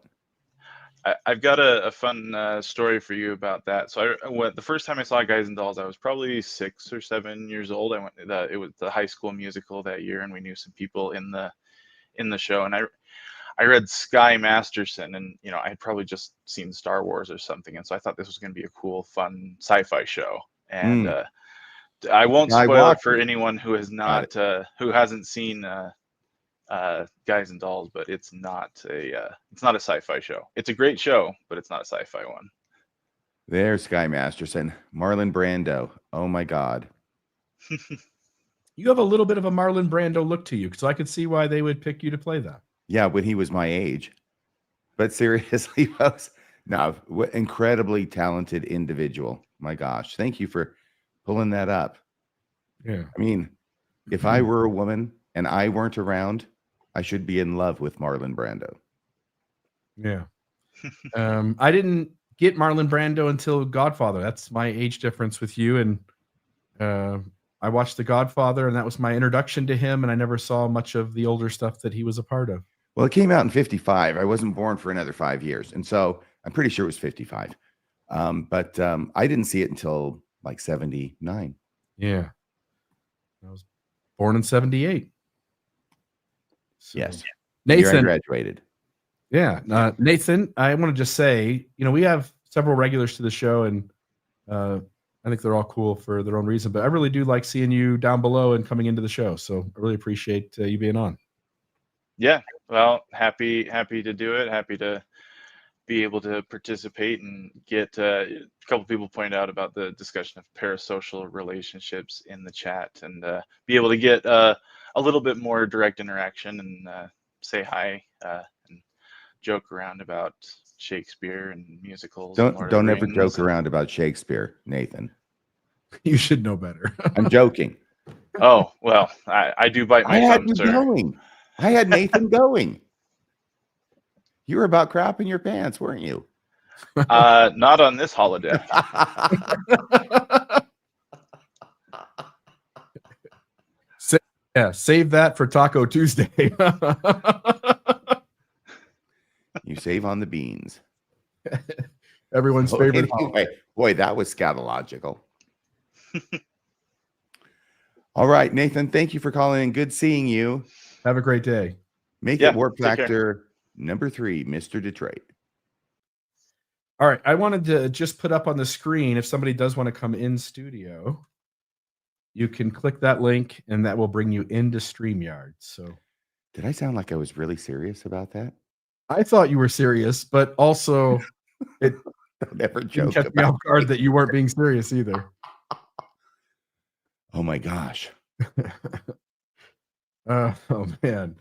I've got a fun story for you about that. So the first time I saw Guys and Dolls, I was probably 6 or 7 years old. I went it was the high school musical that year, and we knew some people in the show. And I read Sky Masterson, and I had probably just seen Star Wars or something, and so I thought this was going to be a cool, fun sci-fi show. And I won't spoil it for anyone who has not who hasn't seen Guys and Dolls, but it's not a sci-fi show. It's a great show, but it's not a sci-fi one. There's Sky Masterson. Marlon Brando. Oh my God. You have a little bit of a Marlon Brando look to you, so I could see why they would pick you to play that. Yeah, when he was my age. But seriously, folks, no, incredibly talented individual. My gosh, thank you for pulling that up. Yeah. I mean, if I were a woman and I weren't around, I should be in love with Marlon Brando. Yeah. I didn't get Marlon Brando until Godfather. That's my age difference with you. And I watched The Godfather, and that was my introduction to him. And I never saw much of the older stuff that he was a part of. Well, it came out in 55. I wasn't born for another 5 years. And so I'm pretty sure it was 55. But I didn't see it until like 79. Yeah. I was born in 78. So, Yes. The year I Nathan. graduated. Yeah. Nathan, I want to just say, we have several regulars to the show, and I think they're all cool for their own reason, but I really do like seeing you down below and coming into the show. So I really appreciate you being on. Yeah. Well, happy to do it. Happy to be able to participate and get a couple people pointed out about the discussion of parasocial relationships in the chat, and be able to get a little bit more direct interaction and say hi and joke around about Shakespeare and musicals. And Lord of Don't the ever Rings joke and- around about Shakespeare, Nathan. You should know better. I'm joking. Oh, well, I do bite my I had tongue, you sir. going. I had Nathan going. You were about crapping your pants, weren't you? Not on this holiday. Save that for Taco Tuesday. You save on the beans. Everyone's So favorite. anyway, boy, that was scatological. All right, Nathan, thank you for calling in. Good seeing you. Have a great day. Make Yeah, it Warp take care. Factor number 3, Mr. Detroit. All right. I wanted to just put up on the screen, if somebody does want to come in studio, you can click that link and that will bring you into StreamYard. So Did I sound like I was really serious about that? I thought you were serious, but also it Don't ever didn't joke catch me about off guard that you weren't being serious either. Oh my gosh. Oh man.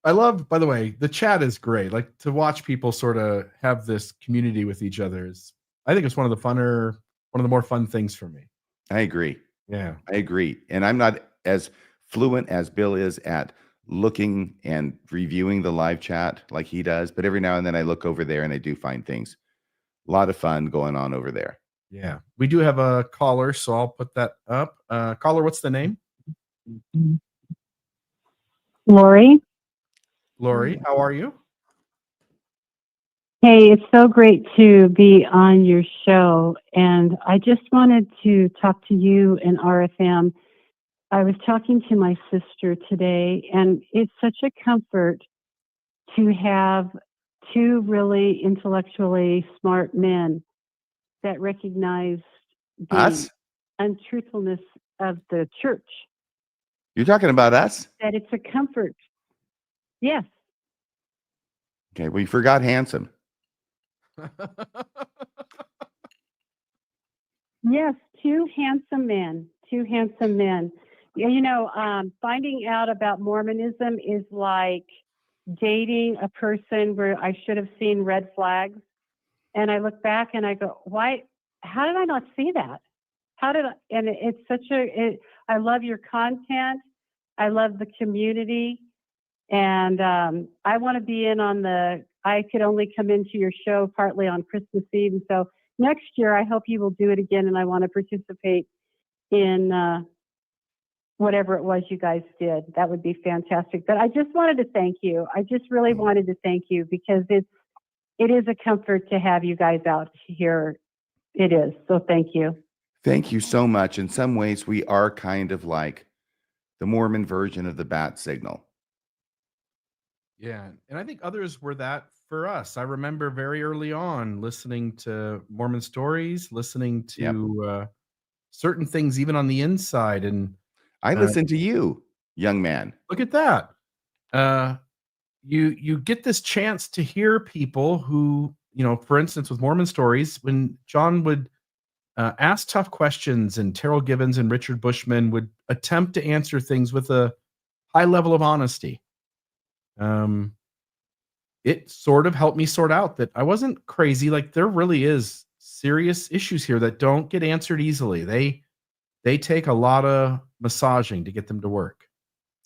I love, by the way, the chat is great. Like, to watch people sort of have this community with each other is, I think it's one of the more fun things for me. I agree. Yeah. I agree. And I'm not as fluent as Bill is at looking and reviewing the live chat like he does, but every now and then I look over there and I do find things. A lot of fun going on over there. Yeah. We do have a caller, so I'll put that up. Caller, what's the name? Lori. Lori, how are you? Hey, it's so great to be on your show. And I just wanted to talk to you and RFM. I was talking to my sister today, and it's such a comfort to have two really intellectually smart men that recognize the Us? untruthfulness of the church. You're talking about us? That it's a comfort. Yes. Okay, well, you forgot handsome. Yes, two handsome men. Two handsome men. Yeah, finding out about Mormonism is like dating a person where I should have seen red flags. And I look back and I go, why? How did I not see that? And it's I love your content. I love the community. And I want to be in on I could only come into your show partly on Christmas Eve. And so next year, I hope you will do it again. And I want to participate in whatever it was you guys did. That would be fantastic. But I just wanted to thank you. I just really wanted to thank you because it is a comfort to have you guys out here. It is. So thank you. Thank you so much. In some ways, we are kind of like the Mormon version of the bat signal. Yeah. And I think others were that for us. I remember very early on listening to Mormon stories, listening to certain things, even on the inside. And I listen to you, young man. look at that. You get this chance to hear people who, for instance, with Mormon stories, when John would ask tough questions and Terrell Givens and Richard Bushman would attempt to answer things with a high level of honesty. It sort of helped me sort out that I wasn't crazy. Like, there really is serious issues here that don't get answered easily. They take a lot of massaging to get them to work.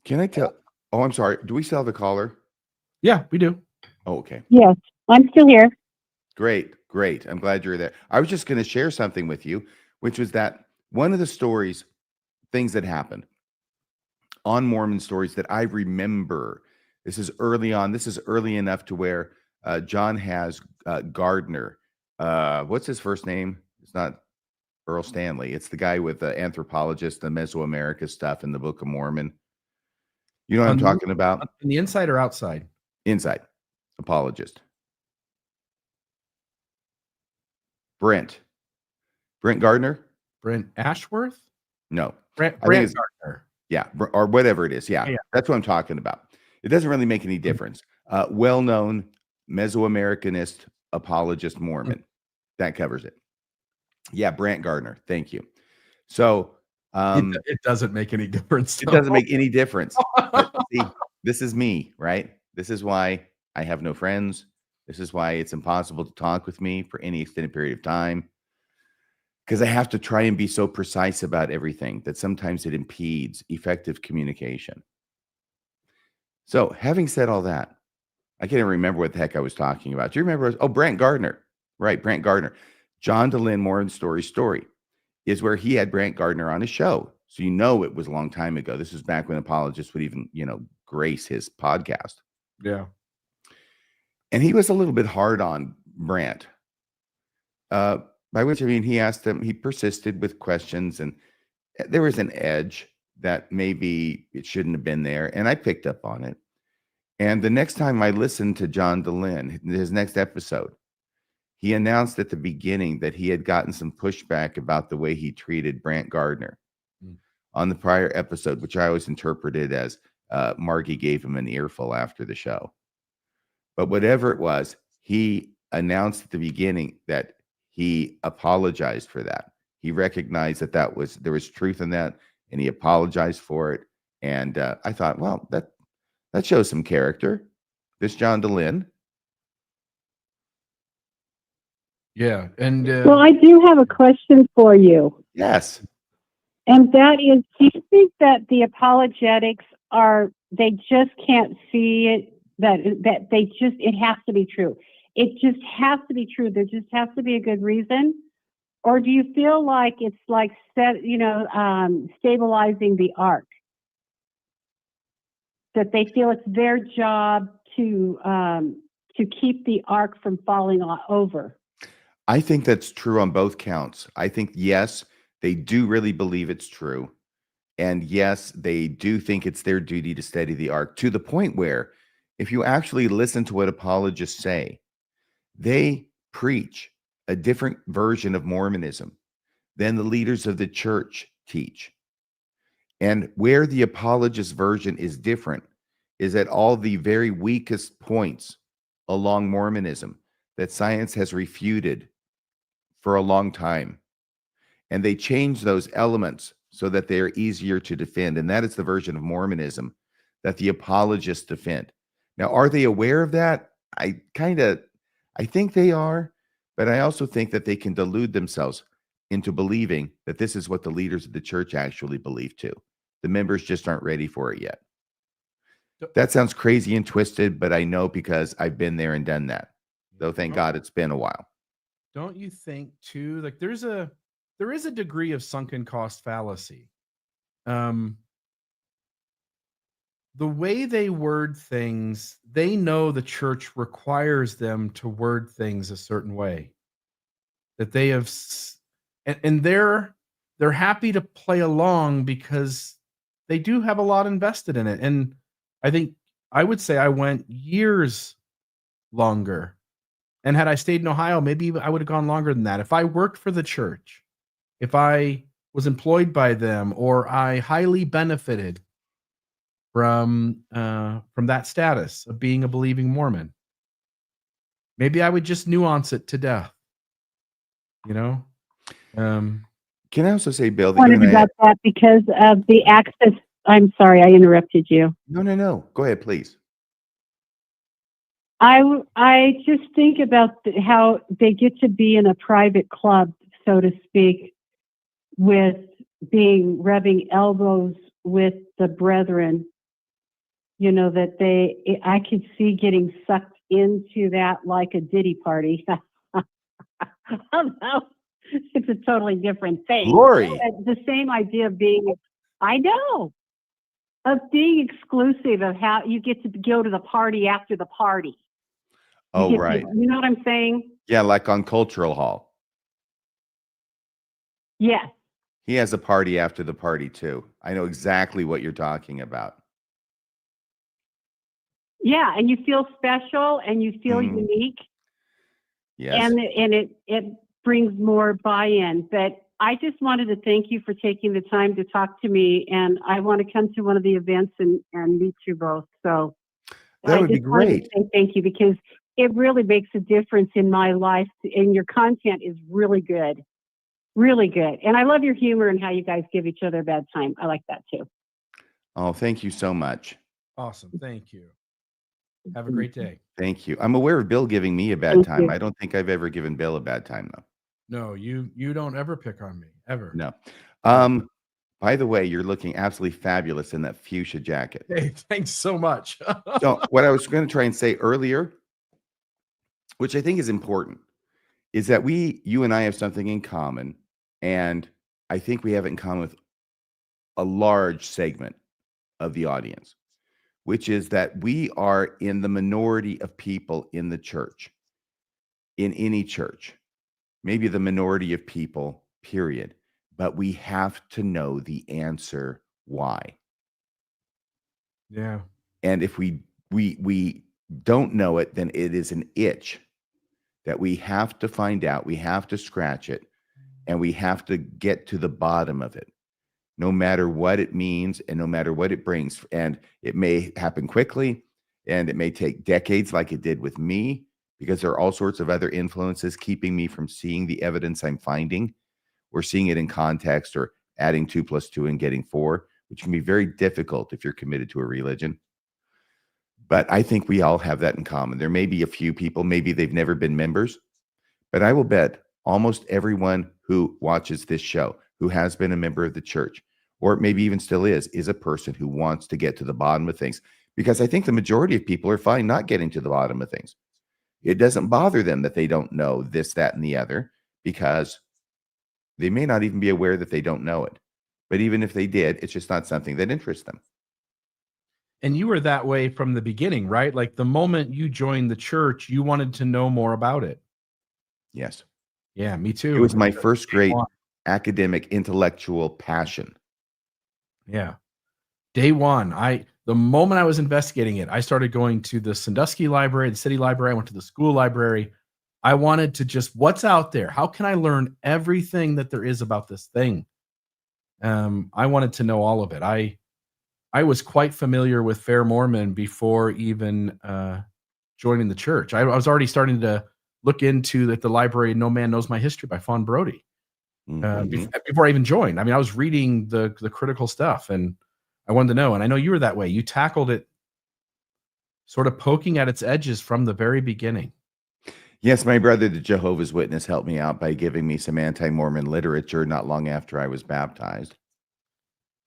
Can I tell? Oh, I'm sorry. Do we still have the caller? Yeah, we do. Oh, okay. Yes, I'm still here. Great. I'm glad you're there. I was just going to share something with you, which was that one of the things that happened on Mormon stories that I remember. This is early on. This is early enough to where John has Gardner What's his first name? It's not Earl Stanley. It's the guy with the anthropologist, the Mesoamerica stuff in the Book of Mormon. You know what I'm talking about? On the inside or outside? Inside. Apologist. Brent Gardner? Brent Ashworth? No. Brent I think it's Gardner. Yeah, or whatever it is. Yeah, Yeah. that's what I'm talking about. It doesn't really make any difference. Well-known Mesoamericanist apologist Mormon. That covers it. Yeah, Brant Gardner. Thank you. So It doesn't make any difference. it doesn't make any difference. But see, this is me, right? This is why I have no friends. This is why it's impossible to talk with me for any extended period of time. Because I have to try and be so precise about everything that sometimes it impedes effective communication. So having said all that, I can't even remember what the heck I was talking about. Do you remember? Oh, Brant Gardner. Right, Brant Gardner. John DeLynn Moore Story is where he had Brant Gardner on his show. So you know it was a long time ago. This was back when apologists would even, grace his podcast. Yeah. And he was a little bit hard on Brant. By which I mean he persisted with questions, and there was an edge that maybe it shouldn't have been there. And I picked up on it. And the next time I listened to John DeLynn, his next episode, he announced at the beginning that he had gotten some pushback about the way he treated Brant Gardner on the prior episode, which I always interpreted as Margie gave him an earful after the show. But whatever it was, he announced at the beginning that he apologized for that. He recognized that there was truth in that, and he apologized for it. And I thought, well, that shows some character. This John DeLynn. Yeah. And Well, I do have a question for you. Yes. And that is, do you think that the apologetics they just can't see it, that it has to be true? It just has to be true. There just has to be a good reason. Or do you feel like it's like stabilizing the ark? That they feel it's their job to keep the ark from falling over? I think that's true on both counts. I think, yes, they do really believe it's true. And yes, they do think it's their duty to steady the ark, to the point where if you actually listen to what apologists say, they preach a different version of Mormonism than the leaders of the church teach. And where the apologist version is different is at all the very weakest points along Mormonism that science has refuted for a long time. And they change those elements so that they are easier to defend. And that is the version of Mormonism that the apologists defend. Now, are they aware of that? I think they are, but I also think that they can delude themselves into believing that this is what the leaders of the church actually believe too. The members just aren't ready for it yet. That sounds crazy and twisted, but I know because I've been there and done that. Though thank God it's been a while. Don't you think too, like there is a degree of sunken cost fallacy. The way they word things, they know the church requires them to word things a certain way. That they have, and they're happy to play along because they do have a lot invested in it. And I would say I went years longer. And had I stayed in Ohio, maybe I would have gone longer than that. If I worked for the church, if I was employed by them, or I highly benefited from that status of being a believing Mormon, maybe I would just nuance it to death. Can I also say, Bill, I wondered about that because of the access. I'm sorry, I interrupted you. No. Go ahead, please. I just think about how they get to be in a private club, so to speak, with rubbing elbows with the brethren. That I could see getting sucked into that like a ditty party. Although it's a totally different thing. Lori. The same idea of being exclusive, of how you get to go to the party after the party. Oh, right. You know what I'm saying? Yeah, like on Cultural Hall. Yes. He has a party after the party too. I know exactly what you're talking about. Yeah, and you feel special and you feel Mhm. unique, Yes. and it brings more buy-in. But I just wanted to thank you for taking the time to talk to me, and I want to come to one of the events and meet you both. So That I would be just wanted great. to say thank you, because it really makes a difference in my life, and your content is really good. Really good. And I love your humor and how you guys give each other a bad time. I like that too. Oh, thank you so much. Awesome. Thank you. Have a great day. Thank you. I'm aware of Bill giving me a bad Thank time. you. I don't think I've ever given Bill a bad time though. No, you don't ever pick on me, ever. No. By the way, you're looking absolutely fabulous in that fuchsia jacket. Hey, thanks so much. So what I was going to try and say earlier, which I think is important, is that you and I have something in common, and I think we have it in common with a large segment of the audience, which is that we are in the minority of people in the church, in any church, maybe the minority of people, period. But we have to know the answer why. Yeah. And if we don't know it, then it is an itch that we have to find out, we have to scratch it, and we have to get to the bottom of it, no matter what it means and no matter what it brings. And it may happen quickly, and it may take decades like it did with me, because there are all sorts of other influences keeping me from seeing the evidence I'm finding, or seeing it in context, or adding 2 + 2 and getting 4, which can be very difficult if you're committed to a religion. But I think we all have that in common. There may be a few people, maybe they've never been members, but I will bet almost everyone who watches this show, who has been a member of the church, or maybe even still is a person who wants to get to the bottom of things. Because I think the majority of people are fine not getting to the bottom of things. It doesn't bother them that they don't know this, that, and the other, because they may not even be aware that they don't know it. But even if they did, it's just not something that interests them. And you were that way from the beginning, right? Like the moment you joined the church, you wanted to know more about it. Yes. Yeah, me too. It was my first Day great one. academic intellectual passion. Yeah. Day one, the moment I was investigating it, I started going to the Sandusky Library, the city library. I went to the school library. I wanted to just, what's out there? How can I learn everything that there is about this thing? I wanted to know all of it. I was quite familiar with Fair Mormon before even joining the church. I was already starting to look into the library No Man Knows My History by Fawn Brody Mhm. before I even joined. I mean, I was reading the critical stuff, and I wanted to know. And I know you were that way. You tackled it sort of poking at its edges from the very beginning. Yes, my brother, the Jehovah's Witness, helped me out by giving me some anti-Mormon literature not long after I was baptized.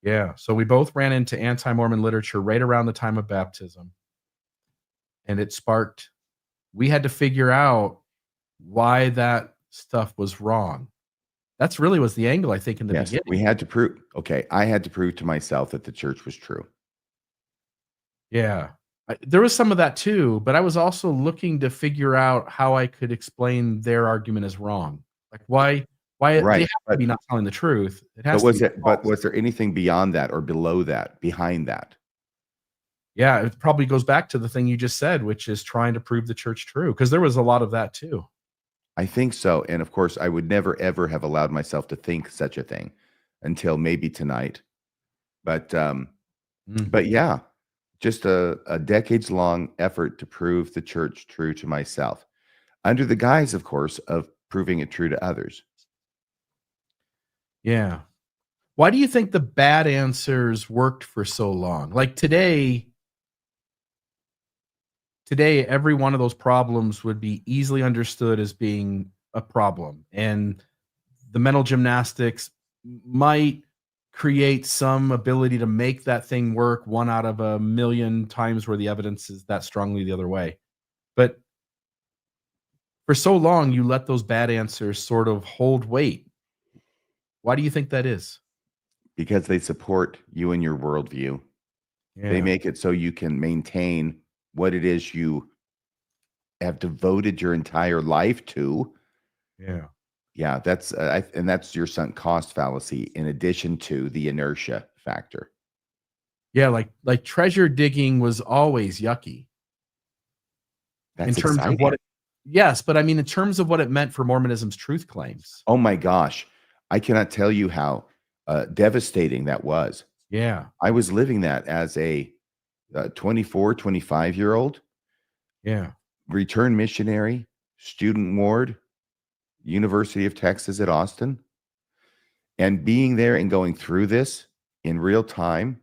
Yeah. So we both ran into anti-Mormon literature right around the time of baptism. And it sparked, we had to figure out why that stuff was wrong. That's really was the angle, I think, in the Yes, we beginning. had to prove. Okay, I had to prove to myself that the church was true. Yeah. There was some of that too, but I was also looking to figure out how I could explain their argument as wrong. Like why they Right, have to be not telling the truth. It but has to be false. was there anything beyond that or below that, behind that? Yeah, it probably goes back to the thing you just said, which is trying to prove the church true, because there was a lot of that too. I think so, and of course, I would never ever have allowed myself to think such a thing until maybe tonight. But Mhm. yeah, just a decades-long effort to prove the church true to myself, under the guise, of course, of proving it true to others. Yeah. Why do you think the bad answers worked for so long? Like today, every one of those problems would be easily understood as being a problem, and the mental gymnastics might create some ability to make that thing work 1 out of a million times where the evidence is that strongly the other way. But for so long, you let those bad answers sort of hold weight. Why do you think that is? Because they support you and your worldview. They Yeah. make it so you can maintain what it is you have devoted your entire life to. Yeah. That's and that's your sunk cost fallacy, in addition to the inertia factor. Yeah, like treasure digging was always yucky in That's terms of exciting. what it, yes, but I mean in terms of what it meant for Mormonism's truth claims. Oh my gosh. I cannot tell you how devastating that was. Yeah. I was living that as a 24, 25-year-old Yeah. return missionary, student ward, University of Texas at Austin, and being there and going through this in real time.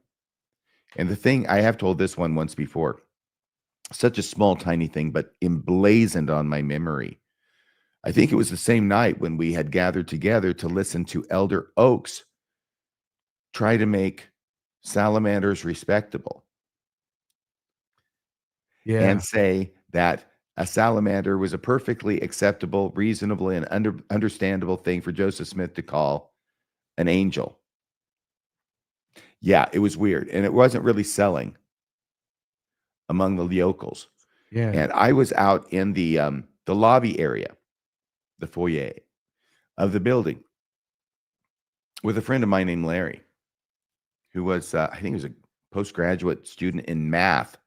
And the thing, I have told this one once before, such a small, tiny thing, but emblazoned on my memory. I think it was the same night when we had gathered together to listen to Elder Oaks try to make salamanders respectable. Yeah. And say that a salamander was a perfectly acceptable, reasonable, and understandable thing for Joseph Smith to call an angel. Yeah, it was weird. And it wasn't really selling among the locals. Yeah. And I was out in the lobby area, the foyer of the building, with a friend of mine named Larry, who was, I think he was a postgraduate student in math,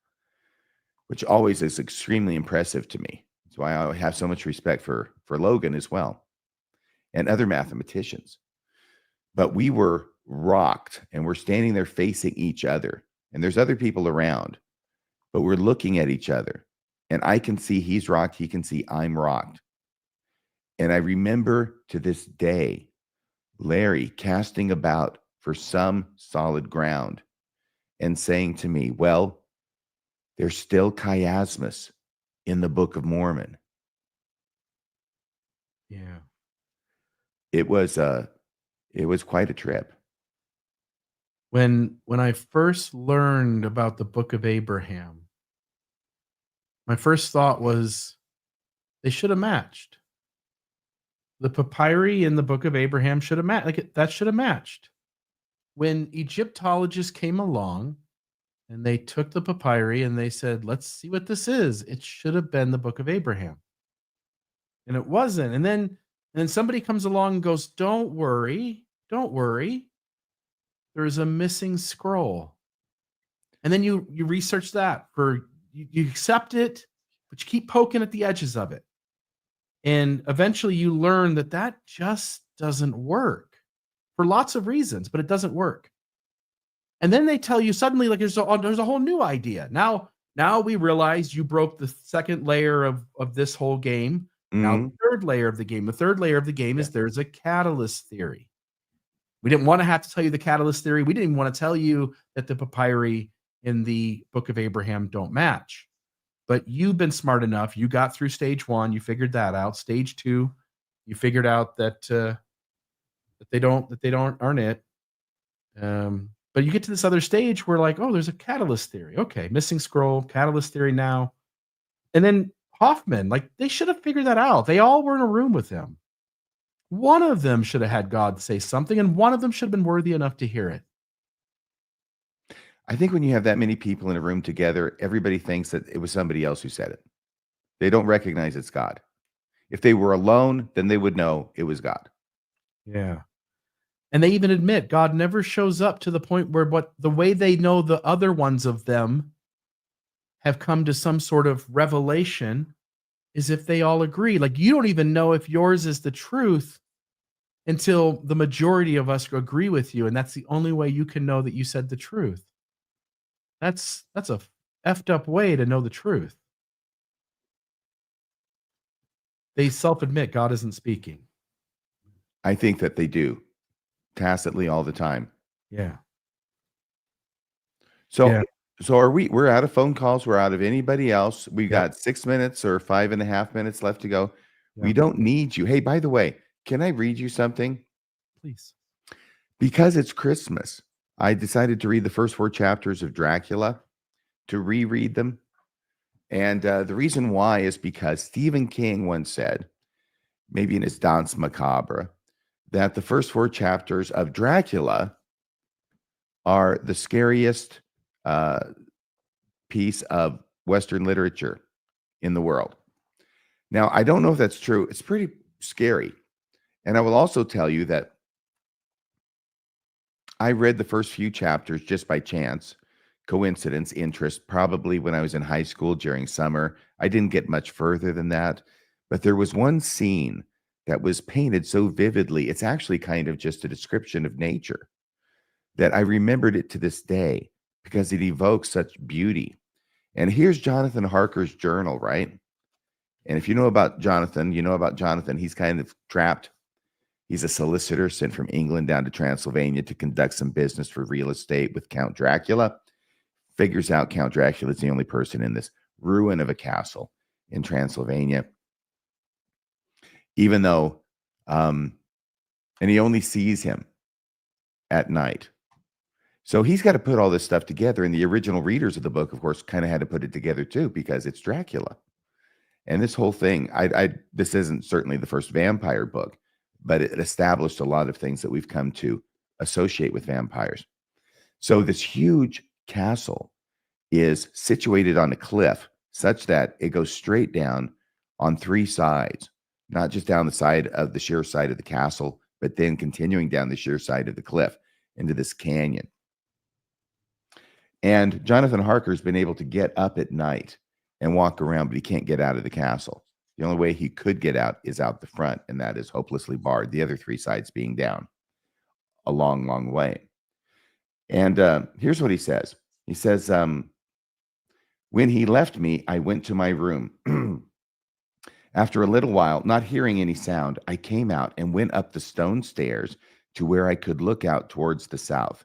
which always is extremely impressive to me. That's why I have so much respect for Logan as well, and other mathematicians. But we were rocked, and we're standing there facing each other, and there's other people around, but we're looking at each other, and I can see he's rocked, he can see I'm rocked. And I remember to this day, Larry casting about for some solid ground and saying to me, well, there's still chiasmus in the Book of Mormon. Yeah. It was quite a trip. When I first learned about the Book of Abraham, my first thought was they should have matched. The papyri in the Book of Abraham should have matched. Like that should have matched. When Egyptologists came along and they took the papyri and they said, let's see what this is, it should have been the Book of Abraham. And it wasn't. And then somebody comes along and goes, don't worry. There's a missing scroll. And then you research that you accept it, but you keep poking at the edges of it. And eventually you learn that just doesn't work for lots of reasons, but it doesn't work. And then they tell you suddenly, like there's a whole new idea. Now we realize you broke the second layer of this whole game. Now the third layer of the game. The third layer of the game is there's a catalyst theory. We didn't want to have to tell you the catalyst theory. We didn't even want to tell you that the papyri in the Book of Abraham don't match. But you've been smart enough. You got through stage 1. You figured that out. Stage 2, you figured out that they aren't it. But you get to this other stage where like, oh, there's a catalyst theory. Okay, missing scroll, catalyst theory now. And then Hoffman, like they should have figured that out. They all were in a room with him. One of them should have had God say something, and one of them should have been worthy enough to hear it. I think when you have that many people in a room together, everybody thinks that it was somebody else who said it. They don't recognize it's God. If they were alone, then they would know it was God. Yeah. And they even admit God never shows up to the point where the way they know the other ones of them have come to some sort of revelation is if they all agree. Like you don't even know if yours is the truth until the majority of us agree with you. And that's the only way you can know that you said the truth. That's a effed up way to know the truth. They self-admit God isn't speaking. I think that they do tacitly all the time. Yeah. So we're out of phone calls. We're out of anybody else. We got 6 minutes or 5.5 minutes left to go. Yeah. We don't need you. Hey, by the way, can I read you something? Please. Because it's Christmas, I decided to read the first 4 chapters of Dracula, to reread them. And the reason why is because Stephen King once said, maybe in his Danse Macabre, that the first 4 chapters of Dracula are the scariest piece of Western literature in the world. Now, I don't know if that's true. It's pretty scary. And I will also tell you that I read the first few chapters just by chance, coincidence, interest, probably when I was in high school during summer. I didn't get much further than that. But there was one scene that was painted so vividly. It's actually kind of just a description of nature that I remembered it to this day because it evokes such beauty. And here's Jonathan Harker's journal, right? And if you know about Jonathan, you know about Jonathan. He's kind of trapped. He's a solicitor sent from England down to Transylvania to conduct some business for real estate with Count Dracula. Figures out Count Dracula is the only person in this ruin of a castle in Transylvania. Even though, and he only sees him at night. So he's got to put all this stuff together. And the original readers of the book, of course, kind of had to put it together too, because it's Dracula. And this whole thing, this isn't certainly the first vampire book, but it established a lot of things that we've come to associate with vampires. So this huge castle is situated on a cliff such that it goes straight down on three sides, not just down the side of the sheer side of the castle, but then continuing down the sheer side of the cliff into this canyon. And Jonathan Harker's been able to get up at night and walk around, but he can't get out of the castle. The only way he could get out is out the front, and that is hopelessly barred, the other three sides being down a long, long way. And here's what he says. He says, when he left me, I went to my room. After a little while, not hearing any sound, I came out and went up the stone stairs to where I could look out towards the south.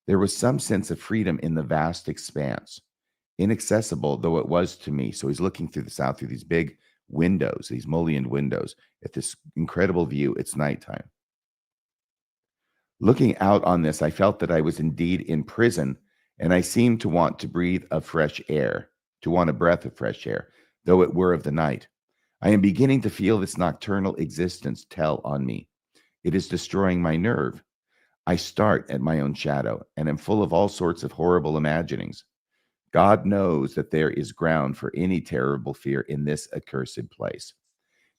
There was some sense of freedom in the vast expanse, inaccessible though it was to me. So he's looking through the south through these big windows, these mullioned windows, at this incredible view. It's nighttime. Looking out on this, I felt that I was indeed in prison, and I seemed to want to breathe of fresh air, to want a breath of fresh air, though it were of the night. I am beginning to feel this nocturnal existence tell on me. It is destroying my nerve. I start at my own shadow and am full of all sorts of horrible imaginings. God knows that there is ground for any terrible fear in this accursed place.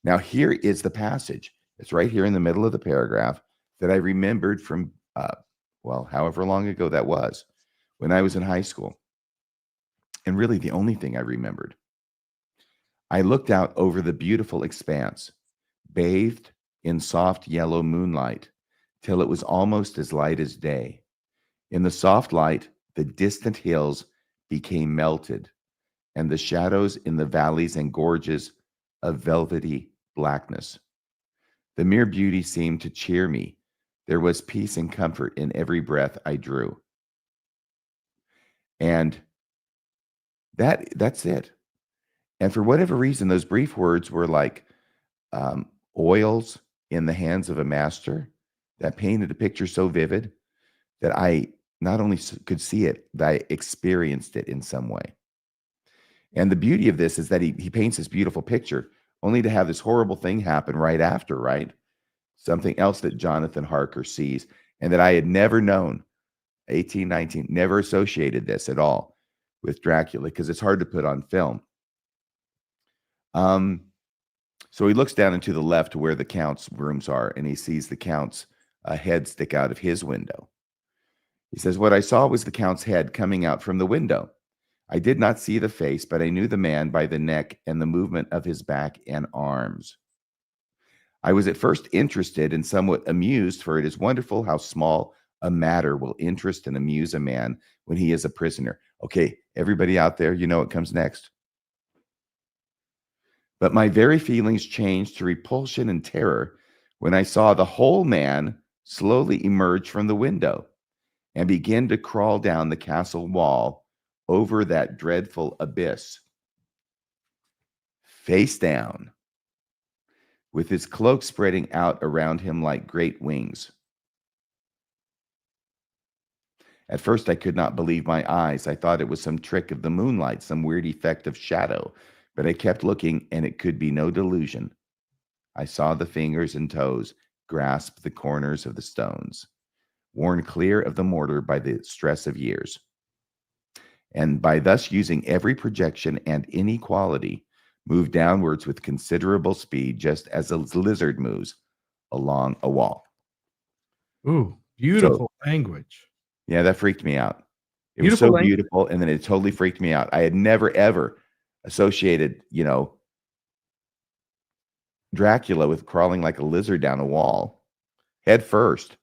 Now, here is the passage. It's right here in the middle of the paragraph that I remembered from, however long ago that was, when I was in high school. And really the only thing I remembered. I looked out over the beautiful expanse, bathed in soft yellow moonlight, till it was almost as light as day. In the soft light, the distant hills became melted, and the shadows in the valleys and gorges of velvety blackness. The mere beauty seemed to cheer me. There was peace and comfort in every breath I drew. And that's it. And for whatever reason, those brief words were like oils in the hands of a master that painted a picture so vivid that I not only could see it, but I experienced it in some way. And the beauty of this is that he paints this beautiful picture only to have this horrible thing happen right after, right? Something else that Jonathan Harker sees and that I had never known, 1819, never associated this at all with Dracula because it's hard to put on film. So he looks down into the left where the Count's rooms are, and he sees the Count's head stick out of his window. He says, what I saw was the Count's head coming out from the window. I did not see the face, but I knew the man by the neck and the movement of his back and arms. I was at first interested and somewhat amused, for it is wonderful how small a matter will interest and amuse a man when he is a prisoner. Okay, everybody out there, you know what comes next. But my very feelings changed to repulsion and terror when I saw the whole man slowly emerge from the window and begin to crawl down the castle wall over that dreadful abyss, face down, with his cloak spreading out around him like great wings. At first, I could not believe my eyes. I thought it was some trick of the moonlight, some weird effect of shadow. But I kept looking, and it could be no delusion. I saw the fingers and toes grasp the corners of the stones, worn clear of the mortar by the stress of years. And by thus using every projection and inequality, move downwards with considerable speed, just as a lizard moves along a wall. Ooh, beautiful language. Yeah, that freaked me out. It was Beautiful so language. beautiful, and then it totally freaked me out. I had never, ever associated, Dracula with crawling like a lizard down a wall, head first.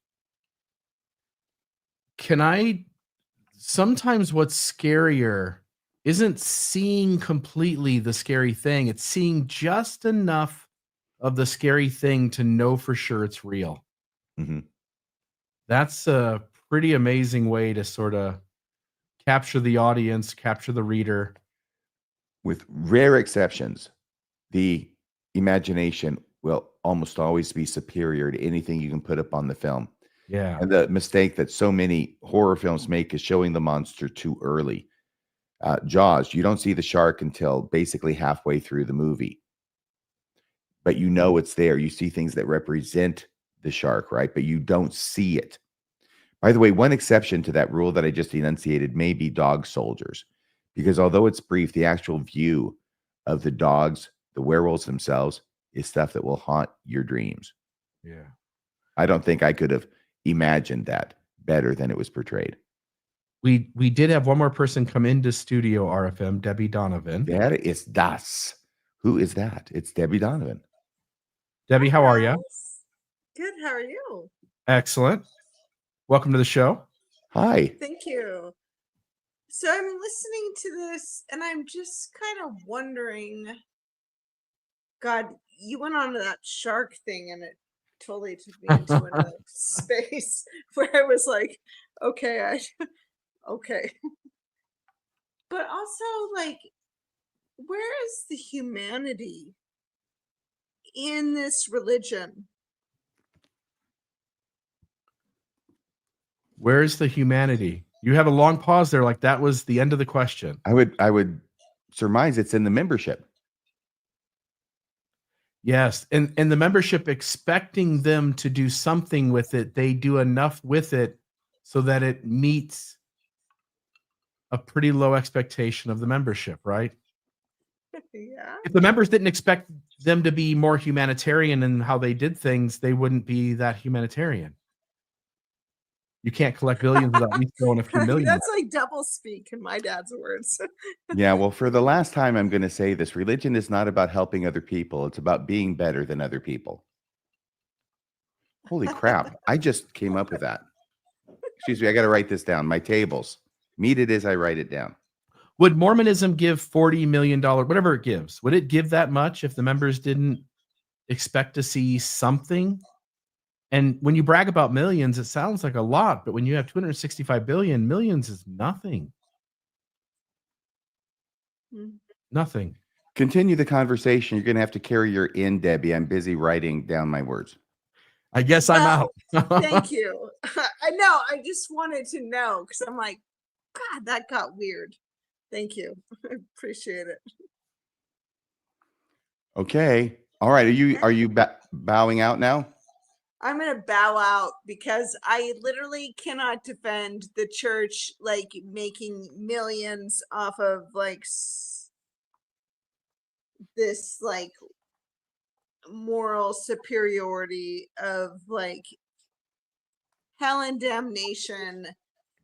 Sometimes what's scarier isn't seeing completely the scary thing. It's seeing just enough of the scary thing to know for sure it's real. Mhm. That's a pretty amazing way to sort of capture the audience, capture the reader. With rare exceptions, the imagination will almost always be superior to anything you can put up on the film. Yeah. And the mistake that so many horror films make is showing the monster too early. Jaws, you don't see the shark until basically halfway through the movie. But you know it's there. You see things that represent the shark, right? But you don't see it. By the way, one exception to that rule that I just enunciated may be dog soldiers. Because although it's brief, the actual view of the dogs, the werewolves themselves, is stuff that will haunt your dreams. Yeah. I don't think I could have imagined that better than it was portrayed. We did have one more person come into studio, RFM, Debbie Donovan. There is das. Who is that? It's Debbie Donovan. Debbie, how are you? Good. How are you? Excellent. Welcome to the show. Hi. Thank you. So I'm listening to this and I'm just kind of wondering, God, you went on to that shark thing and it totally took me into another space where I was like, okay, okay. But also, like, where is the humanity in this religion? Where's the humanity? You have a long pause there, like that was the end of the question. I would surmise it's in the membership. Yes, and the membership expecting them to do something with it, they do enough with it so that it meets a pretty low expectation of the membership, right? Yeah. If the members didn't expect them to be more humanitarian in how they did things, they wouldn't be that humanitarian. You can't collect billions without at least throwing a few million. That's like double speak in my dad's words. Yeah, well, for the last time, I'm going to say this. Religion is not about helping other people. It's about being better than other people. Holy crap. I just came up with that. Excuse me, I got to write this down. My tables. Meet it as I write it down. Would Mormonism give $40 million, whatever it gives? Would it give that much if the members didn't expect to see something? And when you brag about millions, it sounds like a lot, but when you have 265 billion, millions is nothing. Nothing. Continue the conversation. You're going to have to carry your in, Debbie. I'm busy writing down my words. I guess I'm out. Thank you. I know. I just wanted to know because I'm like, God, that got weird. Thank you. I appreciate it. Okay. All right. Are you bowing out now? I'm going to bow out because I literally cannot defend the church like making millions off of like this like moral superiority of like hell and damnation.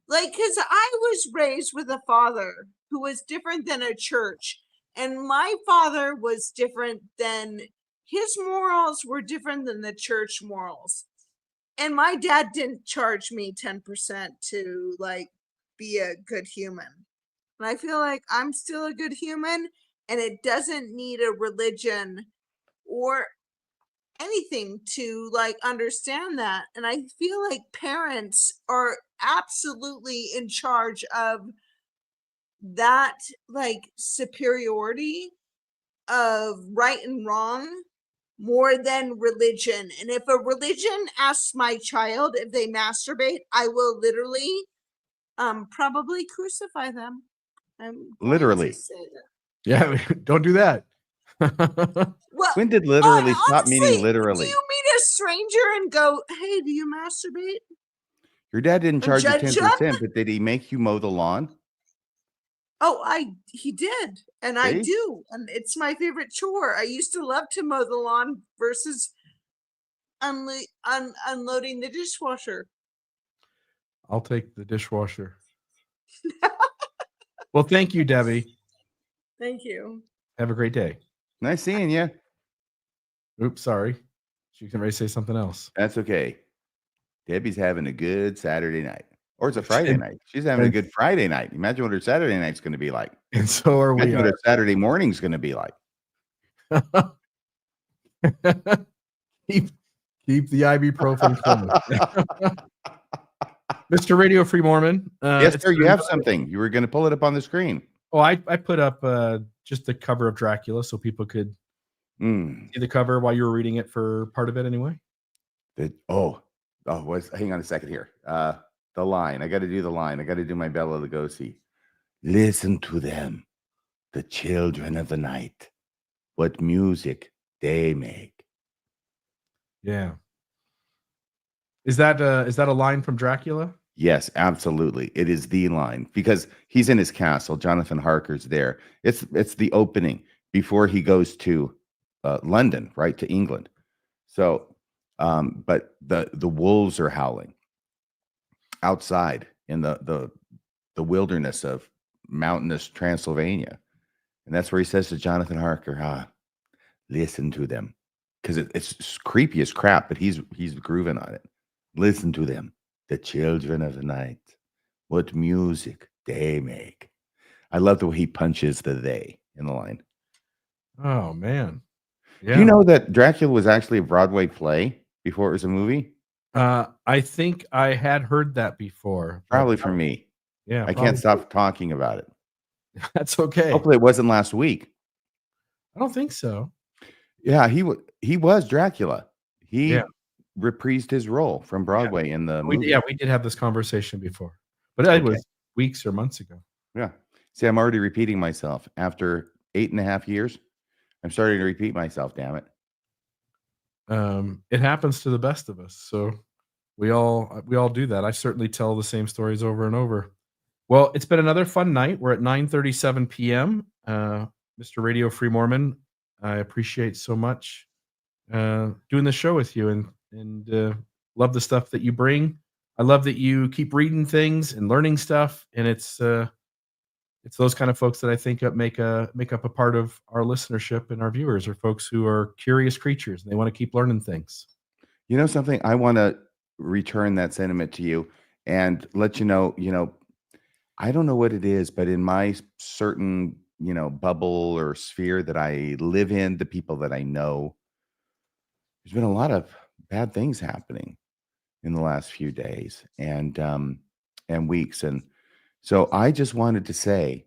Like, because I was raised with a father who was different than a church, and my father was different than his morals were different than the church morals. And my dad didn't charge me 10% to like be a good human. And I feel like I'm still a good human, and it doesn't need a religion or anything to like understand that. And I feel like parents are absolutely in charge of that like superiority of right and wrong more than religion. And if a religion asks my child if they masturbate, I will literally probably crucify them. I'm literally. Yeah, don't do that. Well, when did literally stop honestly, meaning literally? Do you meet a stranger and go, hey, do you masturbate? Your dad didn't charge you Judge 10%, but did he make you mow the lawn? Oh, he did, and I See? do, and it's my favorite chore. I used to love to mow the lawn versus unloading the dishwasher. I'll take the dishwasher. Well, thank you, Debbie. Thank you. Have a great day. Nice seeing you. Oops, sorry. She can ready to say something else. That's okay. Debbie's having a good Saturday night. Or it's a Friday night. She's having a good Friday night. Imagine what her Saturday night's going to be like. And so are we. Imagine what her Saturday morning's going to be like. keep the ibuprofen coming. Mr. Radio Free Mormon. Yes, sir. You have something. You were going to pull it up on the screen. Oh, I put up just the cover of Dracula so people could see the cover while you were reading it for part of it anyway. Hang on a second here. The line. I got to do the line. I got to do my Bela Lugosi. Listen to them, the children of the night. What music they make. Yeah. Is that a line from Dracula? Yes, absolutely. It is the line because he's in his castle. Jonathan Harker's there. It's the opening before he goes to London, right, to England. So, but the wolves are howling outside in the wilderness of mountainous Transylvania, and that's where he says to Jonathan Harker, listen to them, because it's creepy as crap, but he's grooving on it. Listen to them, the children of the night. What music they make. I love the way he punches the they in the line. Oh man. Yeah. Do you know that Dracula was actually a Broadway play before it was a movie? I think I had heard that before. Probably for me. Yeah. I can't stop talking about it. That's okay. Hopefully it wasn't last week. I don't think so. Yeah, he was Dracula. He reprised his role from Broadway in the movie. We did have this conversation before, but it was weeks or months ago. Yeah. See, I'm already repeating myself. After 8.5 years, I'm starting to repeat myself, damn it. It happens to the best of us. So we all do that. I certainly tell the same stories over and over. Well, it's been another fun night. We're at 9:37 p.m. Mr. Radio Free Mormon, I appreciate so much doing the show with you and love the stuff that you bring. I love that you keep reading things and learning stuff, and it's those kind of folks that I think make up a part of our listenership, and our viewers are folks who are curious creatures and they want to keep learning things. You know something? I want to return that sentiment to you and let you know, I don't know what it is, but in my certain, bubble or sphere that I live in, the people that I know, there's been a lot of bad things happening in the last few days and weeks. And so I just wanted to say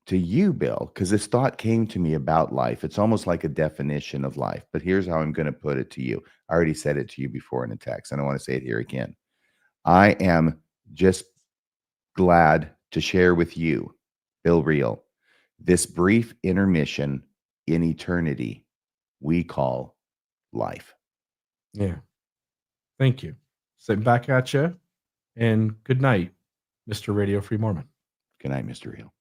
to you, Bill, because this thought came to me about life. It's almost like a definition of life, but here's how I'm going to put it to you. I already said it to you before in a text, and I want to say it here again. I am just glad to share with you, Bill Reel, this brief intermission in eternity we call life. Yeah. Thank you. Sitting back at you, and good night, Mr. Radio Free Mormon. Good night, Mr. Reel.